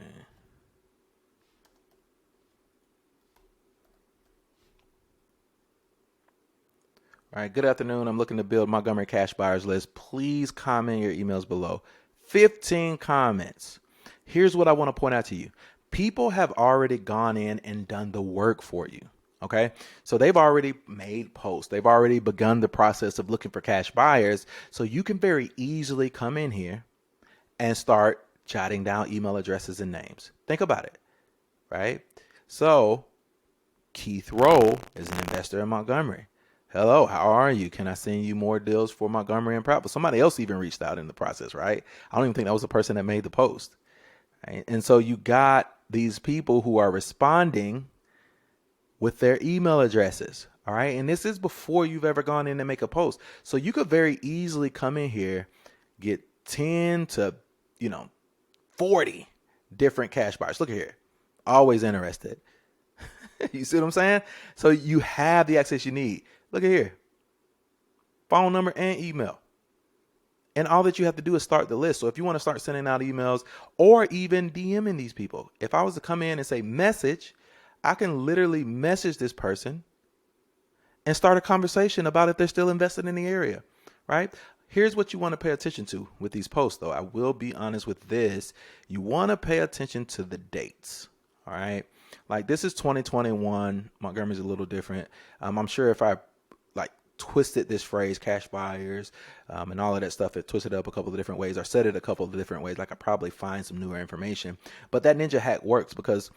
All right, good afternoon. I'm looking to build Montgomery cash buyers list. Please comment your emails below. 15 comments. Here's what I want to point out to you. People have already gone in and done the work for you. Okay. So they've already made posts. They've already begun the process of looking for cash buyers. So you can very easily come in here and start jotting down email addresses and names. Think about it, right? So Keith Rowe is an investor in Montgomery. Hello, how are you? Can I send you more deals for Montgomery and Prattville? Somebody else even reached out in the process, right? I don't even think that was the person that made the post. Right? And so you got these people who are responding with their email addresses. All right. And this is before you've ever gone in and make a post. So you could very easily come in here, get 10 to, 40 different cash buyers. Look at here. Always interested. You see what I'm saying? So you have the access you need. Look at here. Phone number and email. And all that you have to do is start the list. So if you want to start sending out emails or even DMing these people, if I was to come in and say message, I can literally message this person and start a conversation about if they're still invested in the area, right? Here's what you want to pay attention to with these posts, though. I will be honest with this. You want to pay attention to the dates, all right? Like this is 2021. Montgomery's a little different. I'm sure if I twisted this phrase, cash buyers, and all of that stuff, it twisted up a couple of different ways or said it a couple of different ways, like I probably find some newer information. But that ninja hack works because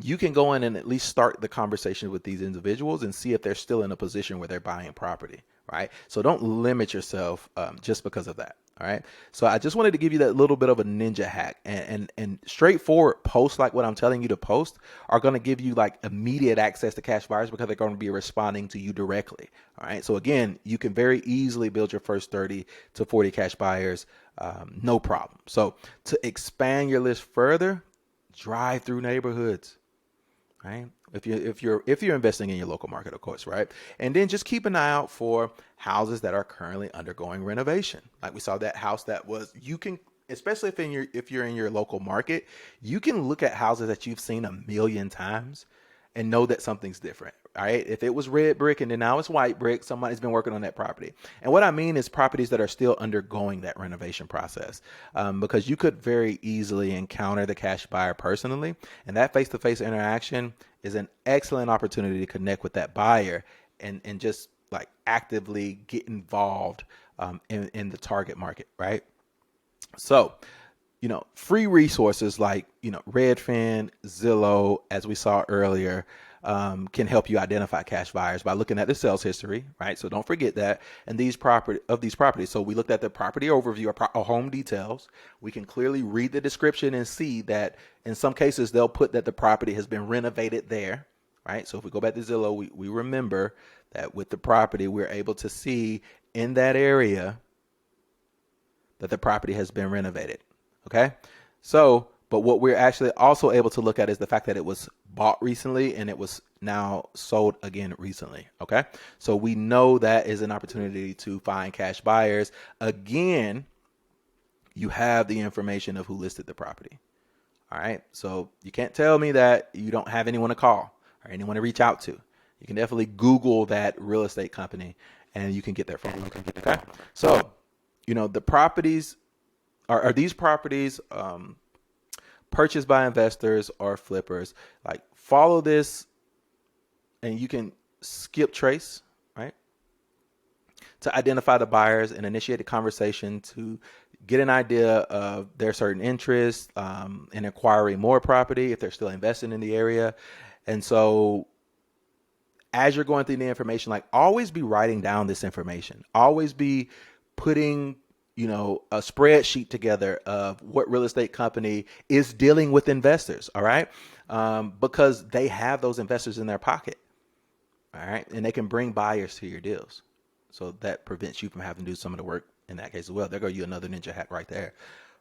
you can go in and at least start the conversation with these individuals and see if they're still in a position where they're buying property, right? So don't limit yourself just because of that. All right. So I just wanted to give you that little bit of a ninja hack, and straightforward posts like what I'm telling you to post are going to give you like immediate access to cash buyers because they're going to be responding to you directly. All right. So again, you can very easily build your first 30 to 40 cash buyers. No problem. So to expand your list further, drive through neighborhoods. Right? If you're investing in your local market, of course, right? And then just keep an eye out for houses that are currently undergoing renovation. Like we saw that house that was, you can, especially if you're in your local market, you can look at houses that you've seen a million times and know that something's different. All right. If it was red brick and then now it's white brick, somebody's been working on that property. And what I mean is properties that are still undergoing that renovation process, because you could very easily encounter the cash buyer personally. And that face-to-face interaction is an excellent opportunity to connect with that buyer and just like actively get involved in the target market. Right. So, free resources like, Redfin, Zillow, as we saw earlier, can help you identify cash buyers by looking at the sales history, right? So don't forget that. And these properties. So we looked at the property overview or home details. We can clearly read the description and see that in some cases they'll put that the property has been renovated there, right? So if we go back to Zillow, we remember that with the property, we're able to see in that area that the property has been renovated. Okay. So, but what we're actually also able to look at is the fact that it was bought recently and it was now sold again recently. Okay. So we know that is an opportunity to find cash buyers. Again, you have the information of who listed the property. All right. So you can't tell me that you don't have anyone to call or anyone to reach out to. You can definitely Google that real estate company and you can get their phone number. Okay. So, the properties are these properties purchased by investors or flippers? Like follow this and you can skip trace, right? To identify the buyers and initiate a conversation to get an idea of their certain interests in acquiring more property if they're still investing in the area. And so as you're going through the information, like always be writing down this information, always be putting a spreadsheet together of what real estate company is dealing with investors. All right. Because they have those investors in their pocket. All right. And they can bring buyers to your deals. So that prevents you from having to do some of the work in that case as well. There go you another ninja hack right there.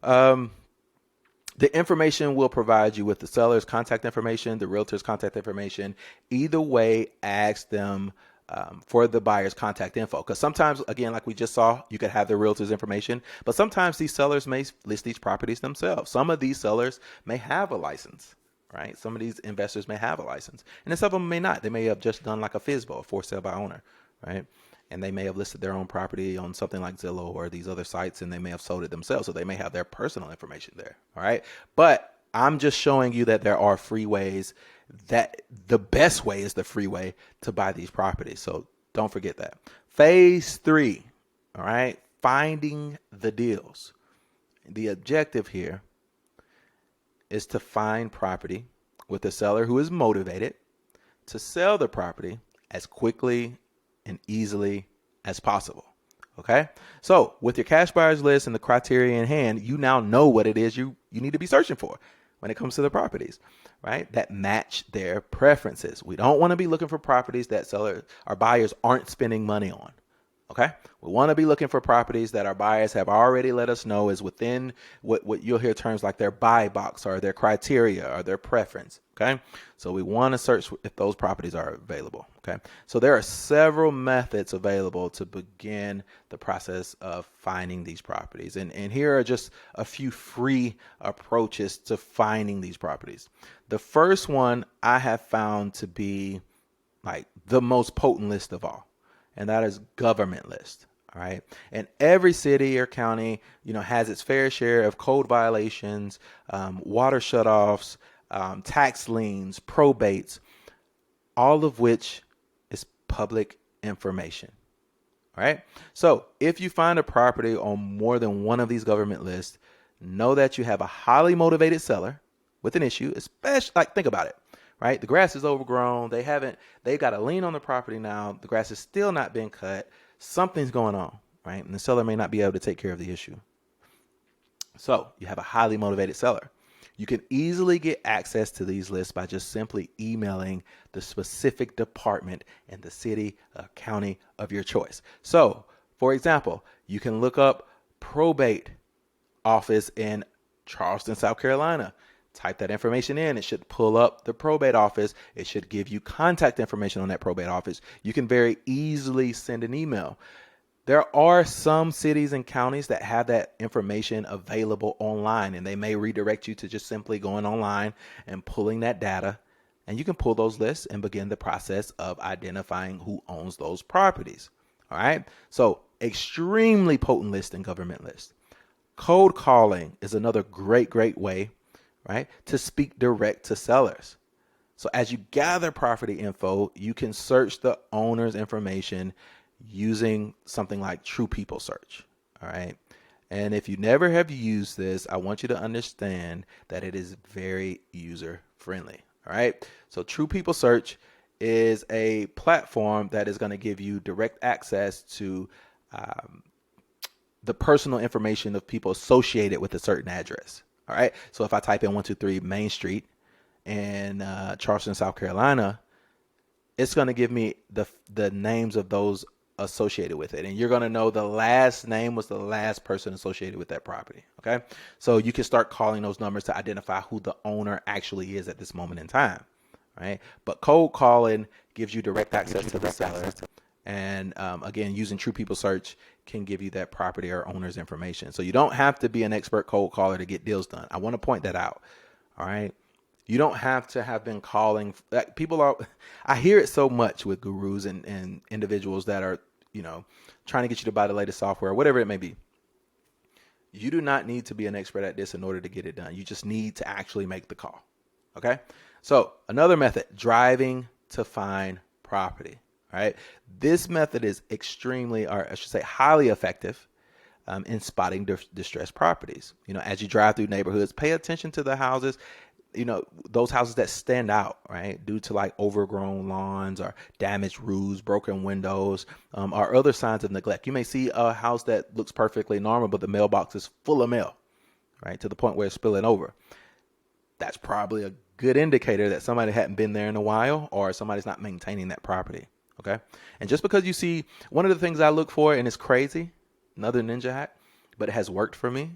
The information will provide you with the seller's contact information, the realtor's contact information. Either way, ask them for the buyer's contact info. Because sometimes, again, like we just saw, you could have the realtor's information, but sometimes these sellers may list these properties themselves. Some of these sellers may have a license, right? Some of these investors may have a license, and then some of them may not. They may have just done like a FSBO, a for sale by owner, right? And they may have listed their own property on something like Zillow or these other sites, and they may have sold it themselves. So they may have their personal information there. All right. But I'm just showing you that there are free ways that the best way is the free way to buy these properties. So don't forget that. Phase 3, all right, finding the deals. The objective here is to find property with a seller who is motivated to sell the property as quickly and easily as possible. Okay. So with your cash buyers list and the criteria in hand, you now know what it is you need to be searching for when it comes to the properties, right? That match their preferences. We don't want to be looking for properties that sellers or buyers aren't spending money on. Okay. We want to be looking for properties that our buyers have already let us know is within what you'll hear terms like their buy box or their criteria or their preference. Okay. So we want to search if those properties are available. Okay. So there are several methods available to begin the process of finding these properties. And here are just a few free approaches to finding these properties. The first one I have found to be like the most potent list of all, and that is government list. All right. And every city or county, has its fair share of code violations, water shutoffs, tax liens, probates, all of which is public information. All right. So if you find a property on more than one of these government lists, know that you have a highly motivated seller with an issue, especially think about it. Right? The grass is overgrown. They've got a lien on the property now. The grass is still not being cut. Something's going on, right? And the seller may not be able to take care of the issue. So you have a highly motivated seller. You can easily get access to these lists by just simply emailing the specific department in the city or county of your choice. So, for example, you can look up probate office in Charleston, South Carolina. Type that information in. It should pull up the probate office. It should give you contact information on that probate office. You can very easily send an email. There are some cities and counties that have that information available online, and they may redirect you to just simply going online and pulling that data. And you can pull those lists and begin the process of identifying who owns those properties. All right. So extremely potent list and government list. Cold calling is another great way, right, to speak direct to sellers. So as you gather property info, you can search the owner's information using something like True People Search. All right. And if you never have used this, I want you to understand that it is very user friendly. All right. So True People Search is a platform that is going to give you direct access to the personal information of people associated with a certain address. All right. So if I type in 123 Main Street in Charleston, South Carolina, it's going to give me the names of those associated with it. And you're going to know the last name was the last person associated with that property. Okay. So you can start calling those numbers to identify who the owner actually is at this moment in time. Right. But cold calling gives you direct access to the seller. And again, using True People Search can give you that property or owner's information. So you don't have to be an expert cold caller to get deals done. I want to point that out. All right. You don't have to have been calling. I hear it so much with gurus and individuals that are, trying to get you to buy the latest software, whatever it may be. You do not need to be an expert at this in order to get it done. You just need to actually make the call. Okay. So another method, driving to find property. All right. This method is extremely, or I should say highly effective in spotting distressed properties. As you drive through neighborhoods, pay attention to the houses, those houses that stand out, right, due to like overgrown lawns or damaged roofs, broken windows, or other signs of neglect. You may see a house that looks perfectly normal, but the mailbox is full of mail, right, to the point where it's spilling over. That's probably a good indicator that somebody hadn't been there in a while or somebody's not maintaining that property. Okay. And just because you see, one of the things I look for, and it's crazy, another ninja hack, but it has worked for me,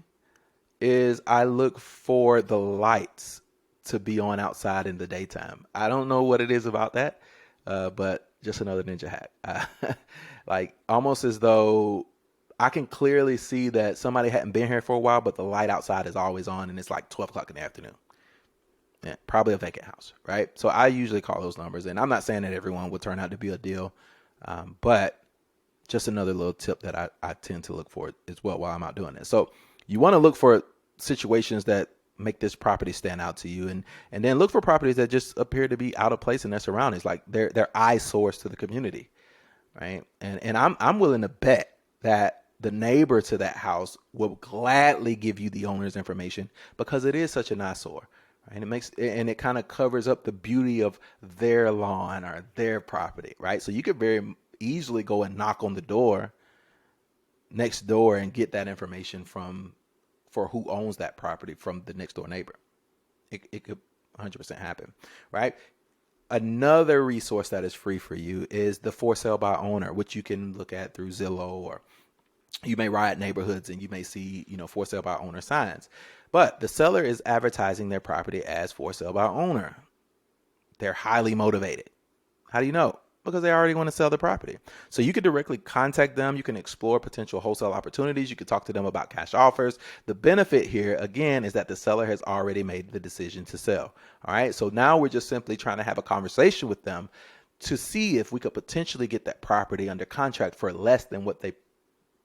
is I look for the lights to be on outside in the daytime. I don't know what it is about that, but just another ninja hack. Like almost as though I can clearly see that somebody hadn't been here for a while, but the light outside is always on and it's like 12 o'clock in the afternoon. Yeah, probably a vacant house, right? So I usually call those numbers, and I'm not saying that everyone would turn out to be a deal, but just another little tip that I tend to look for as well while I'm out doing it. So you want to look for situations that make this property stand out to you, and then look for properties that just appear to be out of place in their surroundings, like they're eyesores to the community, right? And I'm willing to bet that the neighbor to that house will gladly give you the owner's information because it is such an eyesore, right? It kind of covers up the beauty of their lawn or their property, right? So you could very easily go and knock on the door next door and get that information for who owns that property from the next door neighbor. It could 100% happen, right? Another resource that is free for you is the for sale by owner, which you can look at through Zillow, or you may ride neighborhoods and you may see, for sale by owner signs. But the seller is advertising their property as for sale by owner. They're highly motivated. How do you know? Because they already want to sell the property. So you could directly contact them. You can explore potential wholesale opportunities. You could talk to them about cash offers. The benefit here, again, is that the seller has already made the decision to sell. All right. So now we're just simply trying to have a conversation with them to see if we could potentially get that property under contract for less than what they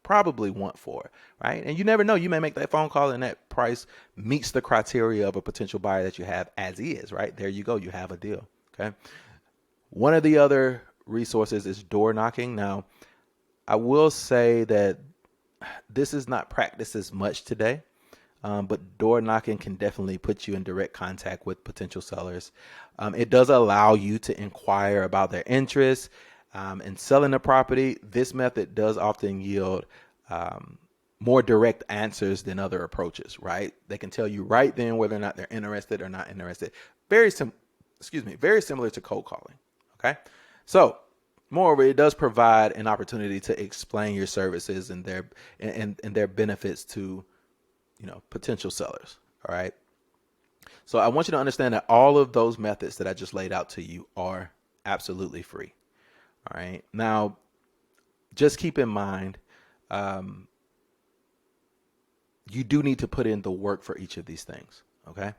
probably want for, right? And you never know, you may make that phone call and that price meets the criteria of a potential buyer that you have as is, right? There you go. You have a deal. Okay. One of the other resources is door knocking. Now, I will say that this is not practiced as much today, but door knocking can definitely put you in direct contact with potential sellers. It does allow you to inquire about their interests in selling the property. This method does often yield more direct answers than other approaches, right? They can tell you right then whether or not they're interested or not interested. Very similar to cold calling. Okay. So moreover, it does provide an opportunity to explain your services and their benefits to, potential sellers. All right. So I want you to understand that all of those methods that I just laid out to you are absolutely free. All right. Now, just keep in mind, you do need to put in the work for each of these things. Okay.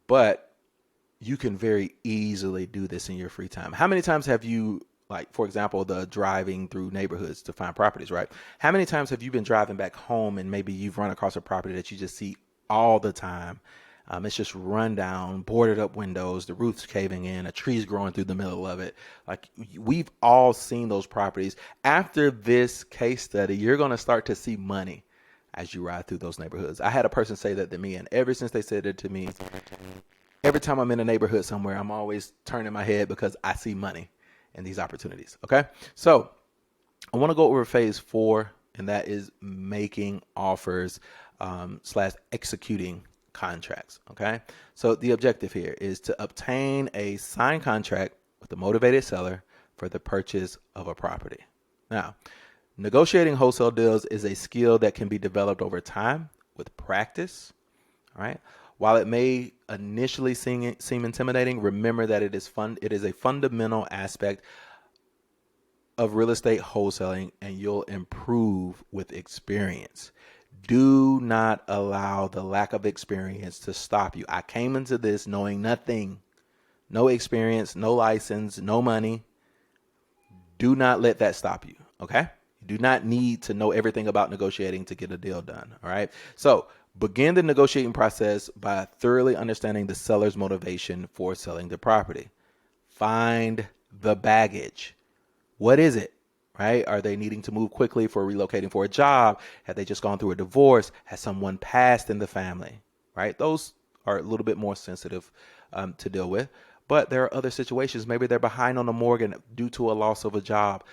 But you can very easily do this in your free time. How many times have you, like, for example, the driving through neighborhoods to find properties, right? How many times have you been driving back home and maybe you've run across a property that you just see all the time? It's just run down, boarded up windows, the roof's caving in, a tree's growing through the middle of it. Like, we've all seen those properties. After this case study, you're going to start to see money as you ride through those neighborhoods. I had a person say that to me, and ever since they said it to me, every time I'm in a neighborhood somewhere, I'm always turning my head because I see money in these opportunities. Okay. So I want to go over phase 4, and that is making offers / executing contracts. Okay. So the objective here is to obtain a signed contract with a motivated seller for the purchase of a property. Now, negotiating wholesale deals is a skill that can be developed over time with practice. All right. While it may initially seem intimidating, remember that it is a fundamental aspect of real estate wholesaling, and you'll improve with experience. Do not allow the lack of experience to stop you. I came into this knowing nothing, no experience, no license, no money. Do not let that stop you. Okay. You do not need to know everything about negotiating to get a deal done. All right. So begin the negotiating process by thoroughly understanding the seller's motivation for selling the property. Find the baggage. What is it? Right? Are they needing to move quickly for relocating for a job? Have they just gone through a divorce? Has someone passed in the family? Right? Those are a little bit more sensitive to deal with. But there are other situations. Maybe they're behind on a mortgage due to a loss of a job.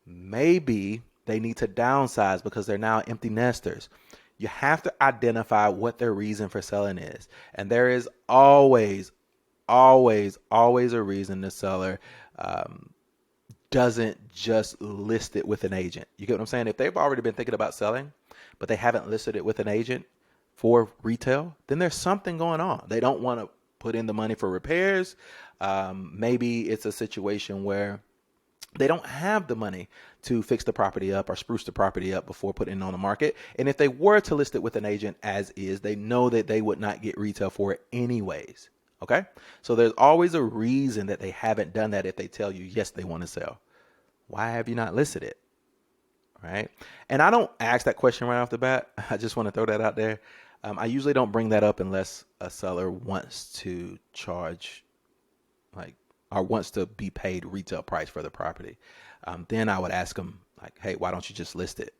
Maybe they need to downsize because they're now empty nesters. You have to identify what their reason for selling is. And there is always a reason the seller doesn't just list it with an agent. You get what I'm saying? If they've already been thinking about selling, but they haven't listed it with an agent for retail, then there's something going on. They don't want to put in the money for repairs. Maybe it's a situation where they don't have the money to fix the property up or spruce the property up before putting it on the market. And if they were to list it with an agent as is, they know that they would not get retail for it anyways. Okay. So there's always a reason that they haven't done that. If they tell you, yes, they want to sell, why have you not listed it? Right. And I don't ask that question right off the bat. I just want to throw that out there. I usually don't bring that up unless a seller wants to charge like or wants to be paid retail price for the property. Then I would ask them like, hey, why don't you just list it,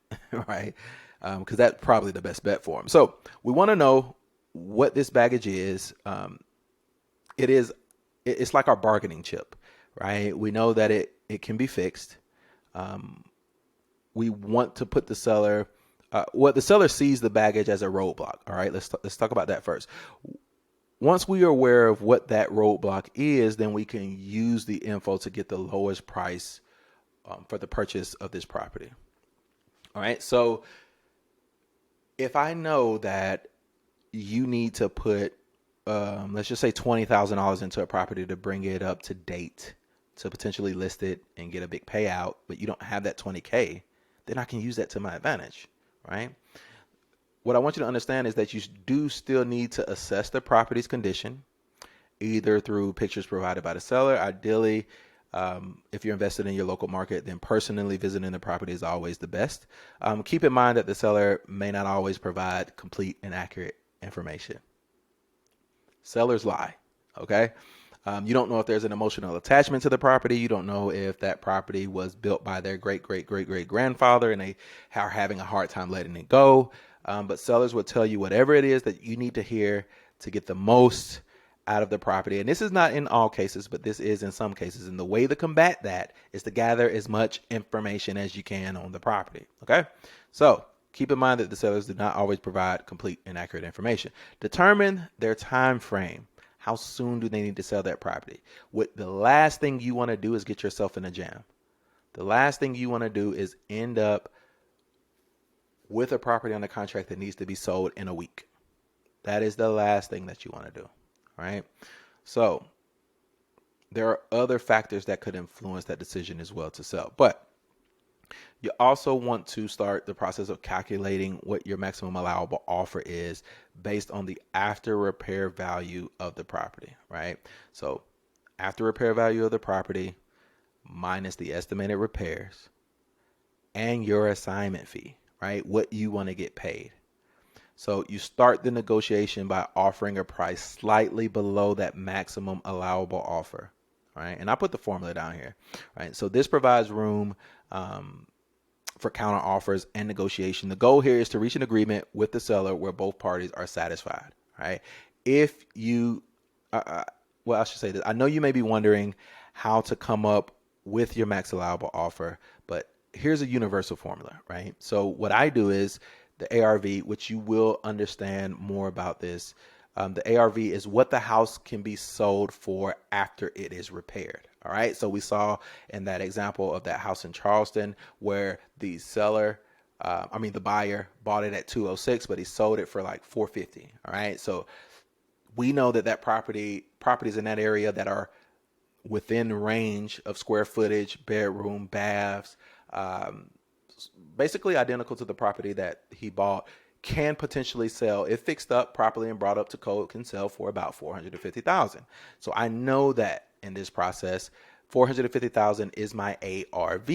right? Because that's probably the best bet for them. So we want to know what this baggage is. It is it's like our bargaining chip, right? We know that it can be fixed. We want to put the seller. The seller sees the baggage as a roadblock. All right, let's talk about that first. Once we are aware of what that roadblock is, then we can use the info to get the lowest price for the purchase of this property. All right, so if I know that you need to put, let's just say $20,000 into a property to bring it up to date, to potentially list it and get a big payout, but you don't have that 20K, then I can use that to my advantage, right? What I want you to understand is that you do still need to assess the property's condition, either through pictures provided by the seller. Ideally, if you're invested in your local market, then personally visiting the property is always the best. Keep in mind that the seller may not always provide complete and accurate information. Sellers lie, okay? You don't know if there's an emotional attachment to the property. You don't know if that property was built by their great grandfather and they are having a hard time letting it go. But sellers will tell you whatever it is that you need to hear to get the most out of the property. And this is not in all cases, but this is in some cases. And the way to combat that is to gather as much information as you can on the property. Okay. So keep in mind that the sellers do not always provide complete and accurate information. Determine their time frame. How soon do they need to sell that property? What the last thing you want to do is get yourself in a jam. The last thing you want to do is end up with a property under contract that needs to be sold in a week. That is the last thing that you want to do, right? So there are other factors that could influence that decision as well to sell. But you also want to start the process of calculating what your maximum allowable offer is based on the after repair value of the property, right? So after repair value of the property minus the estimated repairs and your assignment fee, right? What you want to get paid. So you start the negotiation by offering a price slightly below that maximum allowable offer, right? And I put the formula down here, right? So this provides room for counter offers and negotiation. The goal here is to reach an agreement with the seller where both parties are satisfied, right? If you, well, I should say this. I know you may be wondering how to come up with your max allowable offer, but here's a universal formula, right? So what I do is the ARV, which you will understand more about this. The ARV is what the house can be sold for after it is repaired. All right. So we saw in that example of that house in Charleston where the buyer bought it at 206, but he sold it for like 450. All right. So we know that properties in that area that are within range of square footage, bedroom, baths, basically identical to the property that he bought, can potentially sell, if fixed up properly and brought up to code, can sell for about $450,000. So I know that in this process, $450,000 is my ARV.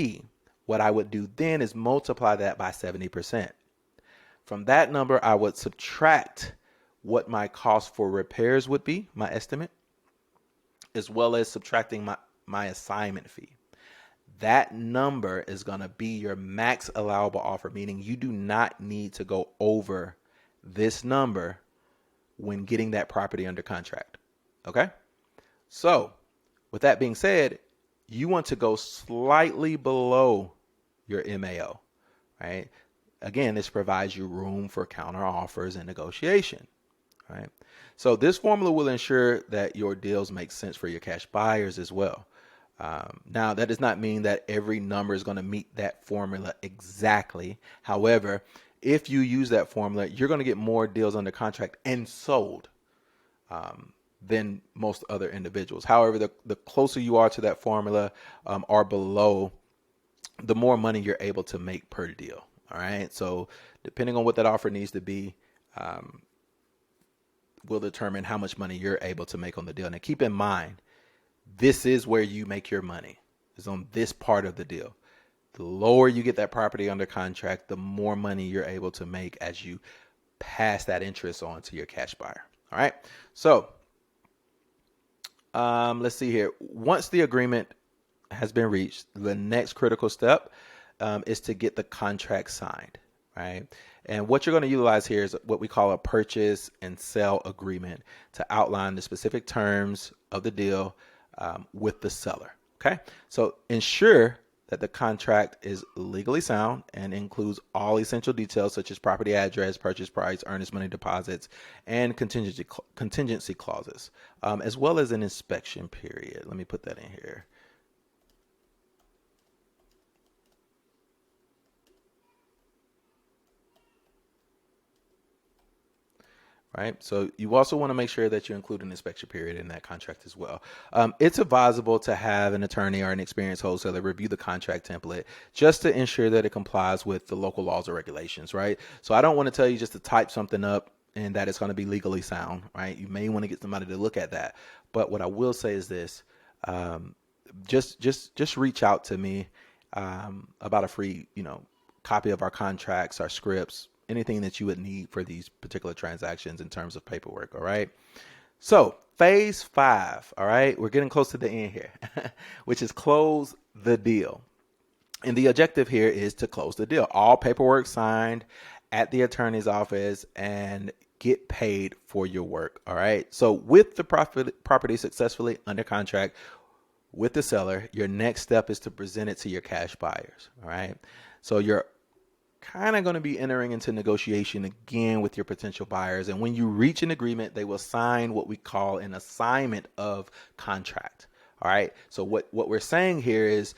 What I would do then is multiply that by 70%. From that number, I would subtract what my cost for repairs would be, my estimate, as well as subtracting my assignment fee. That number is going to be your max allowable offer, meaning you do not need to go over this number when getting that property under contract. Okay? So, with that being said, you want to go slightly below your MAO, right? Again, this provides you room for counter offers and negotiation, right? So this formula will ensure that your deals make sense for your cash buyers as well. Now, that does not mean that every number is going to meet that formula exactly. However, if you use that formula, you're going to get more deals under contract and sold than most other individuals. However, the closer you are to that formula or below, the more money you're able to make per deal. All right. So depending on what that offer needs to be, will determine how much money you're able to make on the deal. Now, keep in mind, this is where you make your money, is on this part of the deal. The lower you get that property under contract, the more money you're able to make as you pass that interest on to your cash buyer. All right. So let's see here. Once the agreement has been reached, the next critical step is to get the contract signed, right? And what you're going to utilize here is what we call a purchase and sell agreement to outline the specific terms of the deal with the seller. Okay, so ensure that the contract is legally sound and includes all essential details such as property address, purchase price, earnest money deposits, and contingency clauses, as well as an inspection period. Let me put that in here. Right. So you also want to make sure that you include an inspection period in that contract as well. It's advisable to have an attorney or an experienced wholesaler review the contract template just to ensure that it complies with the local laws or regulations. Right. So I don't want to tell you just to type something up and that it's going to be legally sound. Right. You may want to get somebody to look at that. But what I will say is this: just reach out to me about a free, copy of our contracts, our scripts, anything that you would need for these particular transactions in terms of paperwork. All right. So phase 5. All right. We're getting close to the end here, which is close the deal. And the objective here is to close the deal. All paperwork signed at the attorney's office and get paid for your work. All right. So with the property successfully under contract with the seller, your next step is to present it to your cash buyers. All right. So you're kind of going to be entering into negotiation again with your potential buyers. And when you reach an agreement, they will sign what we call an assignment of contract. All right. So what we're saying here is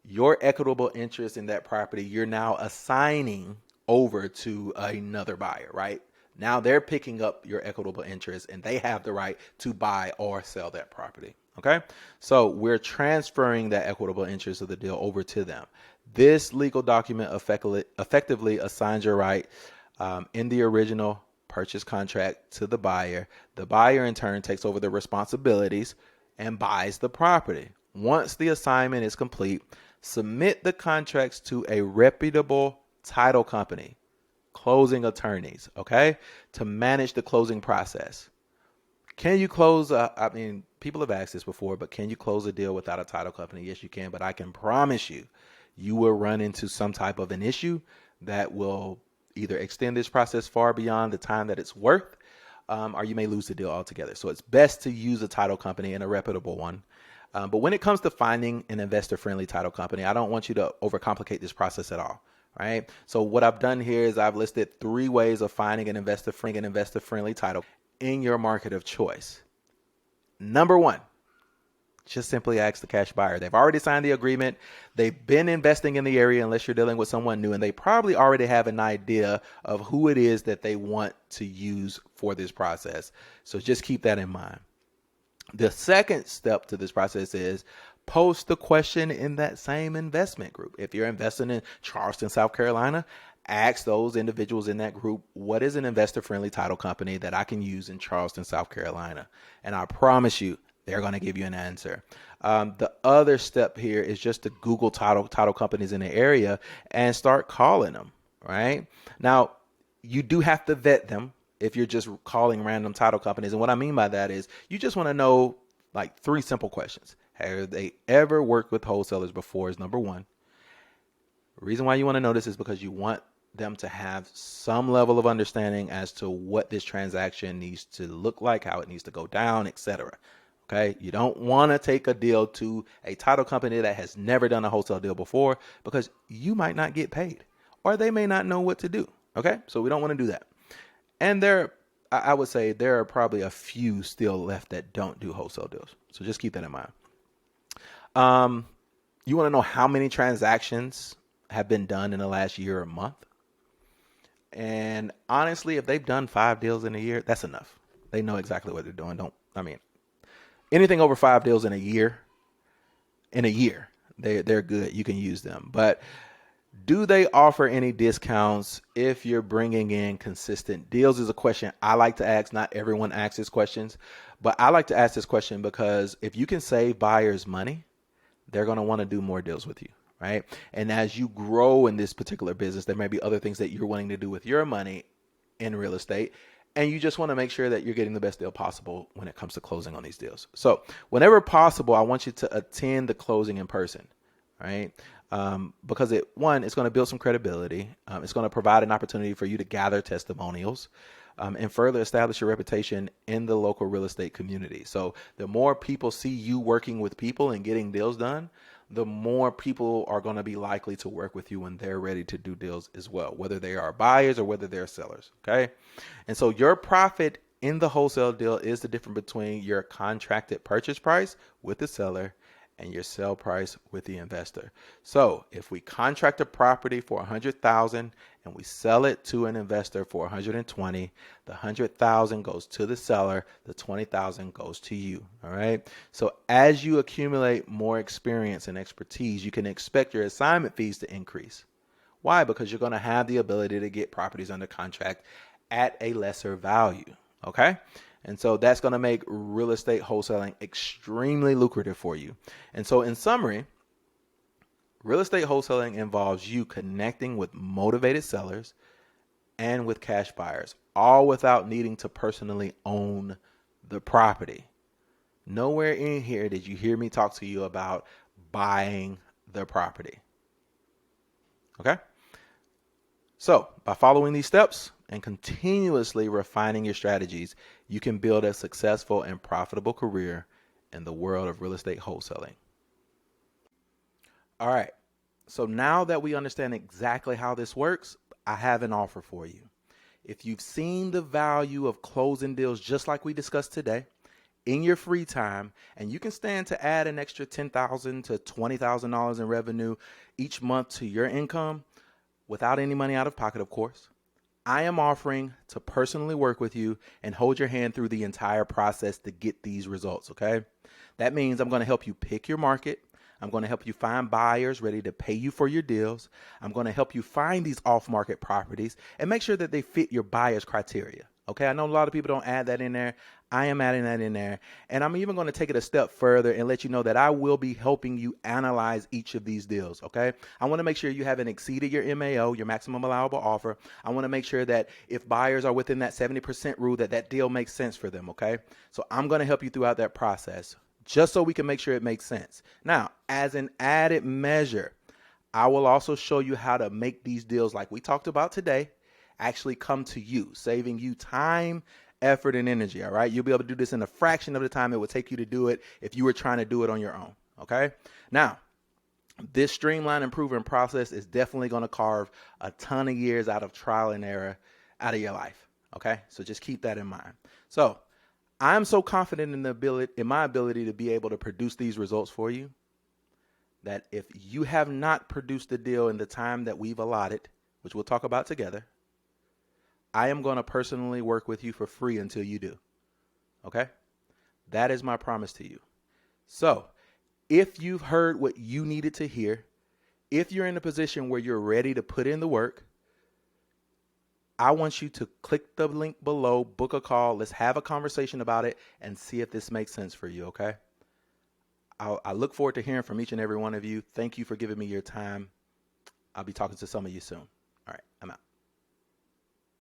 your equitable interest in that property, you're now assigning over to another buyer, right? Now they're picking up your equitable interest and they have the right to buy or sell that property. Okay. So we're transferring that equitable interest of the deal over to them. This legal document effectively assigns your right in the original purchase contract to the buyer. The buyer in turn takes over the responsibilities and buys the property. Once the assignment is complete, submit the contracts to a reputable title company, closing attorneys, okay, to manage the closing process. Can you close? People have asked this before, but can you close a deal without a title company? Yes, you can, but I can promise you, you will run into some type of an issue that will either extend this process far beyond the time that it's worth, or you may lose the deal altogether. So it's best to use a title company and a reputable one. But when it comes to finding an investor-friendly title company, I don't want you to overcomplicate this process at all. Right. So what I've done here is I've listed 3 ways of finding an investor-friendly title in your market of choice. Number 1, just simply ask the cash buyer. They've already signed the agreement. They've been investing in the area unless you're dealing with someone new, and they probably already have an idea of who it is that they want to use for this process. So just keep that in mind. The second step to this process is post the question in that same investment group. If you're investing in Charleston, South Carolina, ask those individuals in that group, what is an investor-friendly title company that I can use in Charleston, South Carolina? And I promise you, they're going to give you an answer. The other step here is just to Google title companies in the area and start calling them, right? Now, you do have to vet them if you're just calling random title companies. And what I mean by that is you just want to know like 3 simple questions. Have they ever worked with wholesalers before is number 1. The reason why you want to know this is because you want them to have some level of understanding as to what this transaction needs to look like, how it needs to go down, etc. Okay, you don't want to take a deal to a title company that has never done a wholesale deal before because you might not get paid or they may not know what to do. Okay, so we don't want to do that. And I would say there are probably a few still left that don't do wholesale deals. So just keep that in mind. You want to know how many transactions have been done in the last year or month? And honestly, if they've done 5 deals in a year, that's enough. They know exactly what they're doing. Anything over 5 deals in a year, they're good. You can use them. But do they offer any discounts if you're bringing in consistent deals is a question I like to ask. Not everyone asks these questions, but I like to ask this question because if you can save buyers money, they're going to want to do more deals with you, right? And as you grow in this particular business, there may be other things that you're wanting to do with your money. in real estate, and you just want to make sure that you're getting the best deal possible when it comes to closing on these deals. So whenever possible, I want you to attend the closing in person, right? Because it's going to build some credibility. It's going to provide an opportunity for you to gather testimonials, and further establish your reputation in the local real estate community. So the more people see you working with people and getting deals done, the more people are going to be likely to work with you when they're ready to do deals as well, whether they are buyers or whether they're sellers. Okay. And so your profit in the wholesale deal is the difference between your contracted purchase price with the seller and your sell price with the investor. So if we contract a property for $100,000 and we sell it to an investor for $120,000, the $100,000 goes to the seller, the $20,000 goes to you. All right. So as you accumulate more experience and expertise, you can expect your assignment fees to increase. Why? Because you're going to have the ability to get properties under contract at a lesser value. Okay. And so that's going to make real estate wholesaling extremely lucrative for you. And so in summary, real estate wholesaling involves you connecting with motivated sellers and with cash buyers, all without needing to personally own the property. Nowhere in here did you hear me talk to you about buying the property. Okay? So by following these steps and continuously refining your strategies, you can build a successful and profitable career in the world of real estate wholesaling. All right. So now that we understand exactly how this works, I have an offer for you. If you've seen the value of closing deals just like we discussed today in your free time, and you can stand to add an extra $10,000 to $20,000 in revenue each month to your income without any money out of pocket, of course, I am offering to personally work with you and hold your hand through the entire process to get these results, okay? That means I'm going to help you pick your market. I'm going to help you find buyers ready to pay you for your deals. I'm going to help you find these off-market properties and make sure that they fit your buyer's criteria. Okay, I know a lot of people don't add that in there. I am adding that in there. And I'm even going to take it a step further and let you know that I will be helping you analyze each of these deals. Okay, I want to make sure you haven't exceeded your MAO, your maximum allowable offer. I want to make sure that if buyers are within that 70% rule, that deal makes sense for them. Okay, so I'm going to help you throughout that process just so we can make sure it makes sense. Now, as an added measure, I will also show you how to make these deals like we talked about today actually come to you, saving you time, effort, and energy. All right. You'll be able to do this in a fraction of the time it would take you to do it if you were trying to do it on your own. Okay. Now, this streamlined and proven process is definitely going to carve a ton of years out of trial and error out of your life. Okay. So just keep that in mind. So I'm so confident in my ability to be able to produce these results for you that if you have not produced a deal in the time that we've allotted, which we'll talk about together, I am going to personally work with you for free until you do. Okay? That is my promise to you. So if you've heard what you needed to hear, if you're in a position where you're ready to put in the work, I want you to click the link below, book a call. Let's have a conversation about it and see if this makes sense for you. Okay? I look forward to hearing from each and every one of you. Thank you for giving me your time. I'll be talking to some of you soon. All right, I'm out.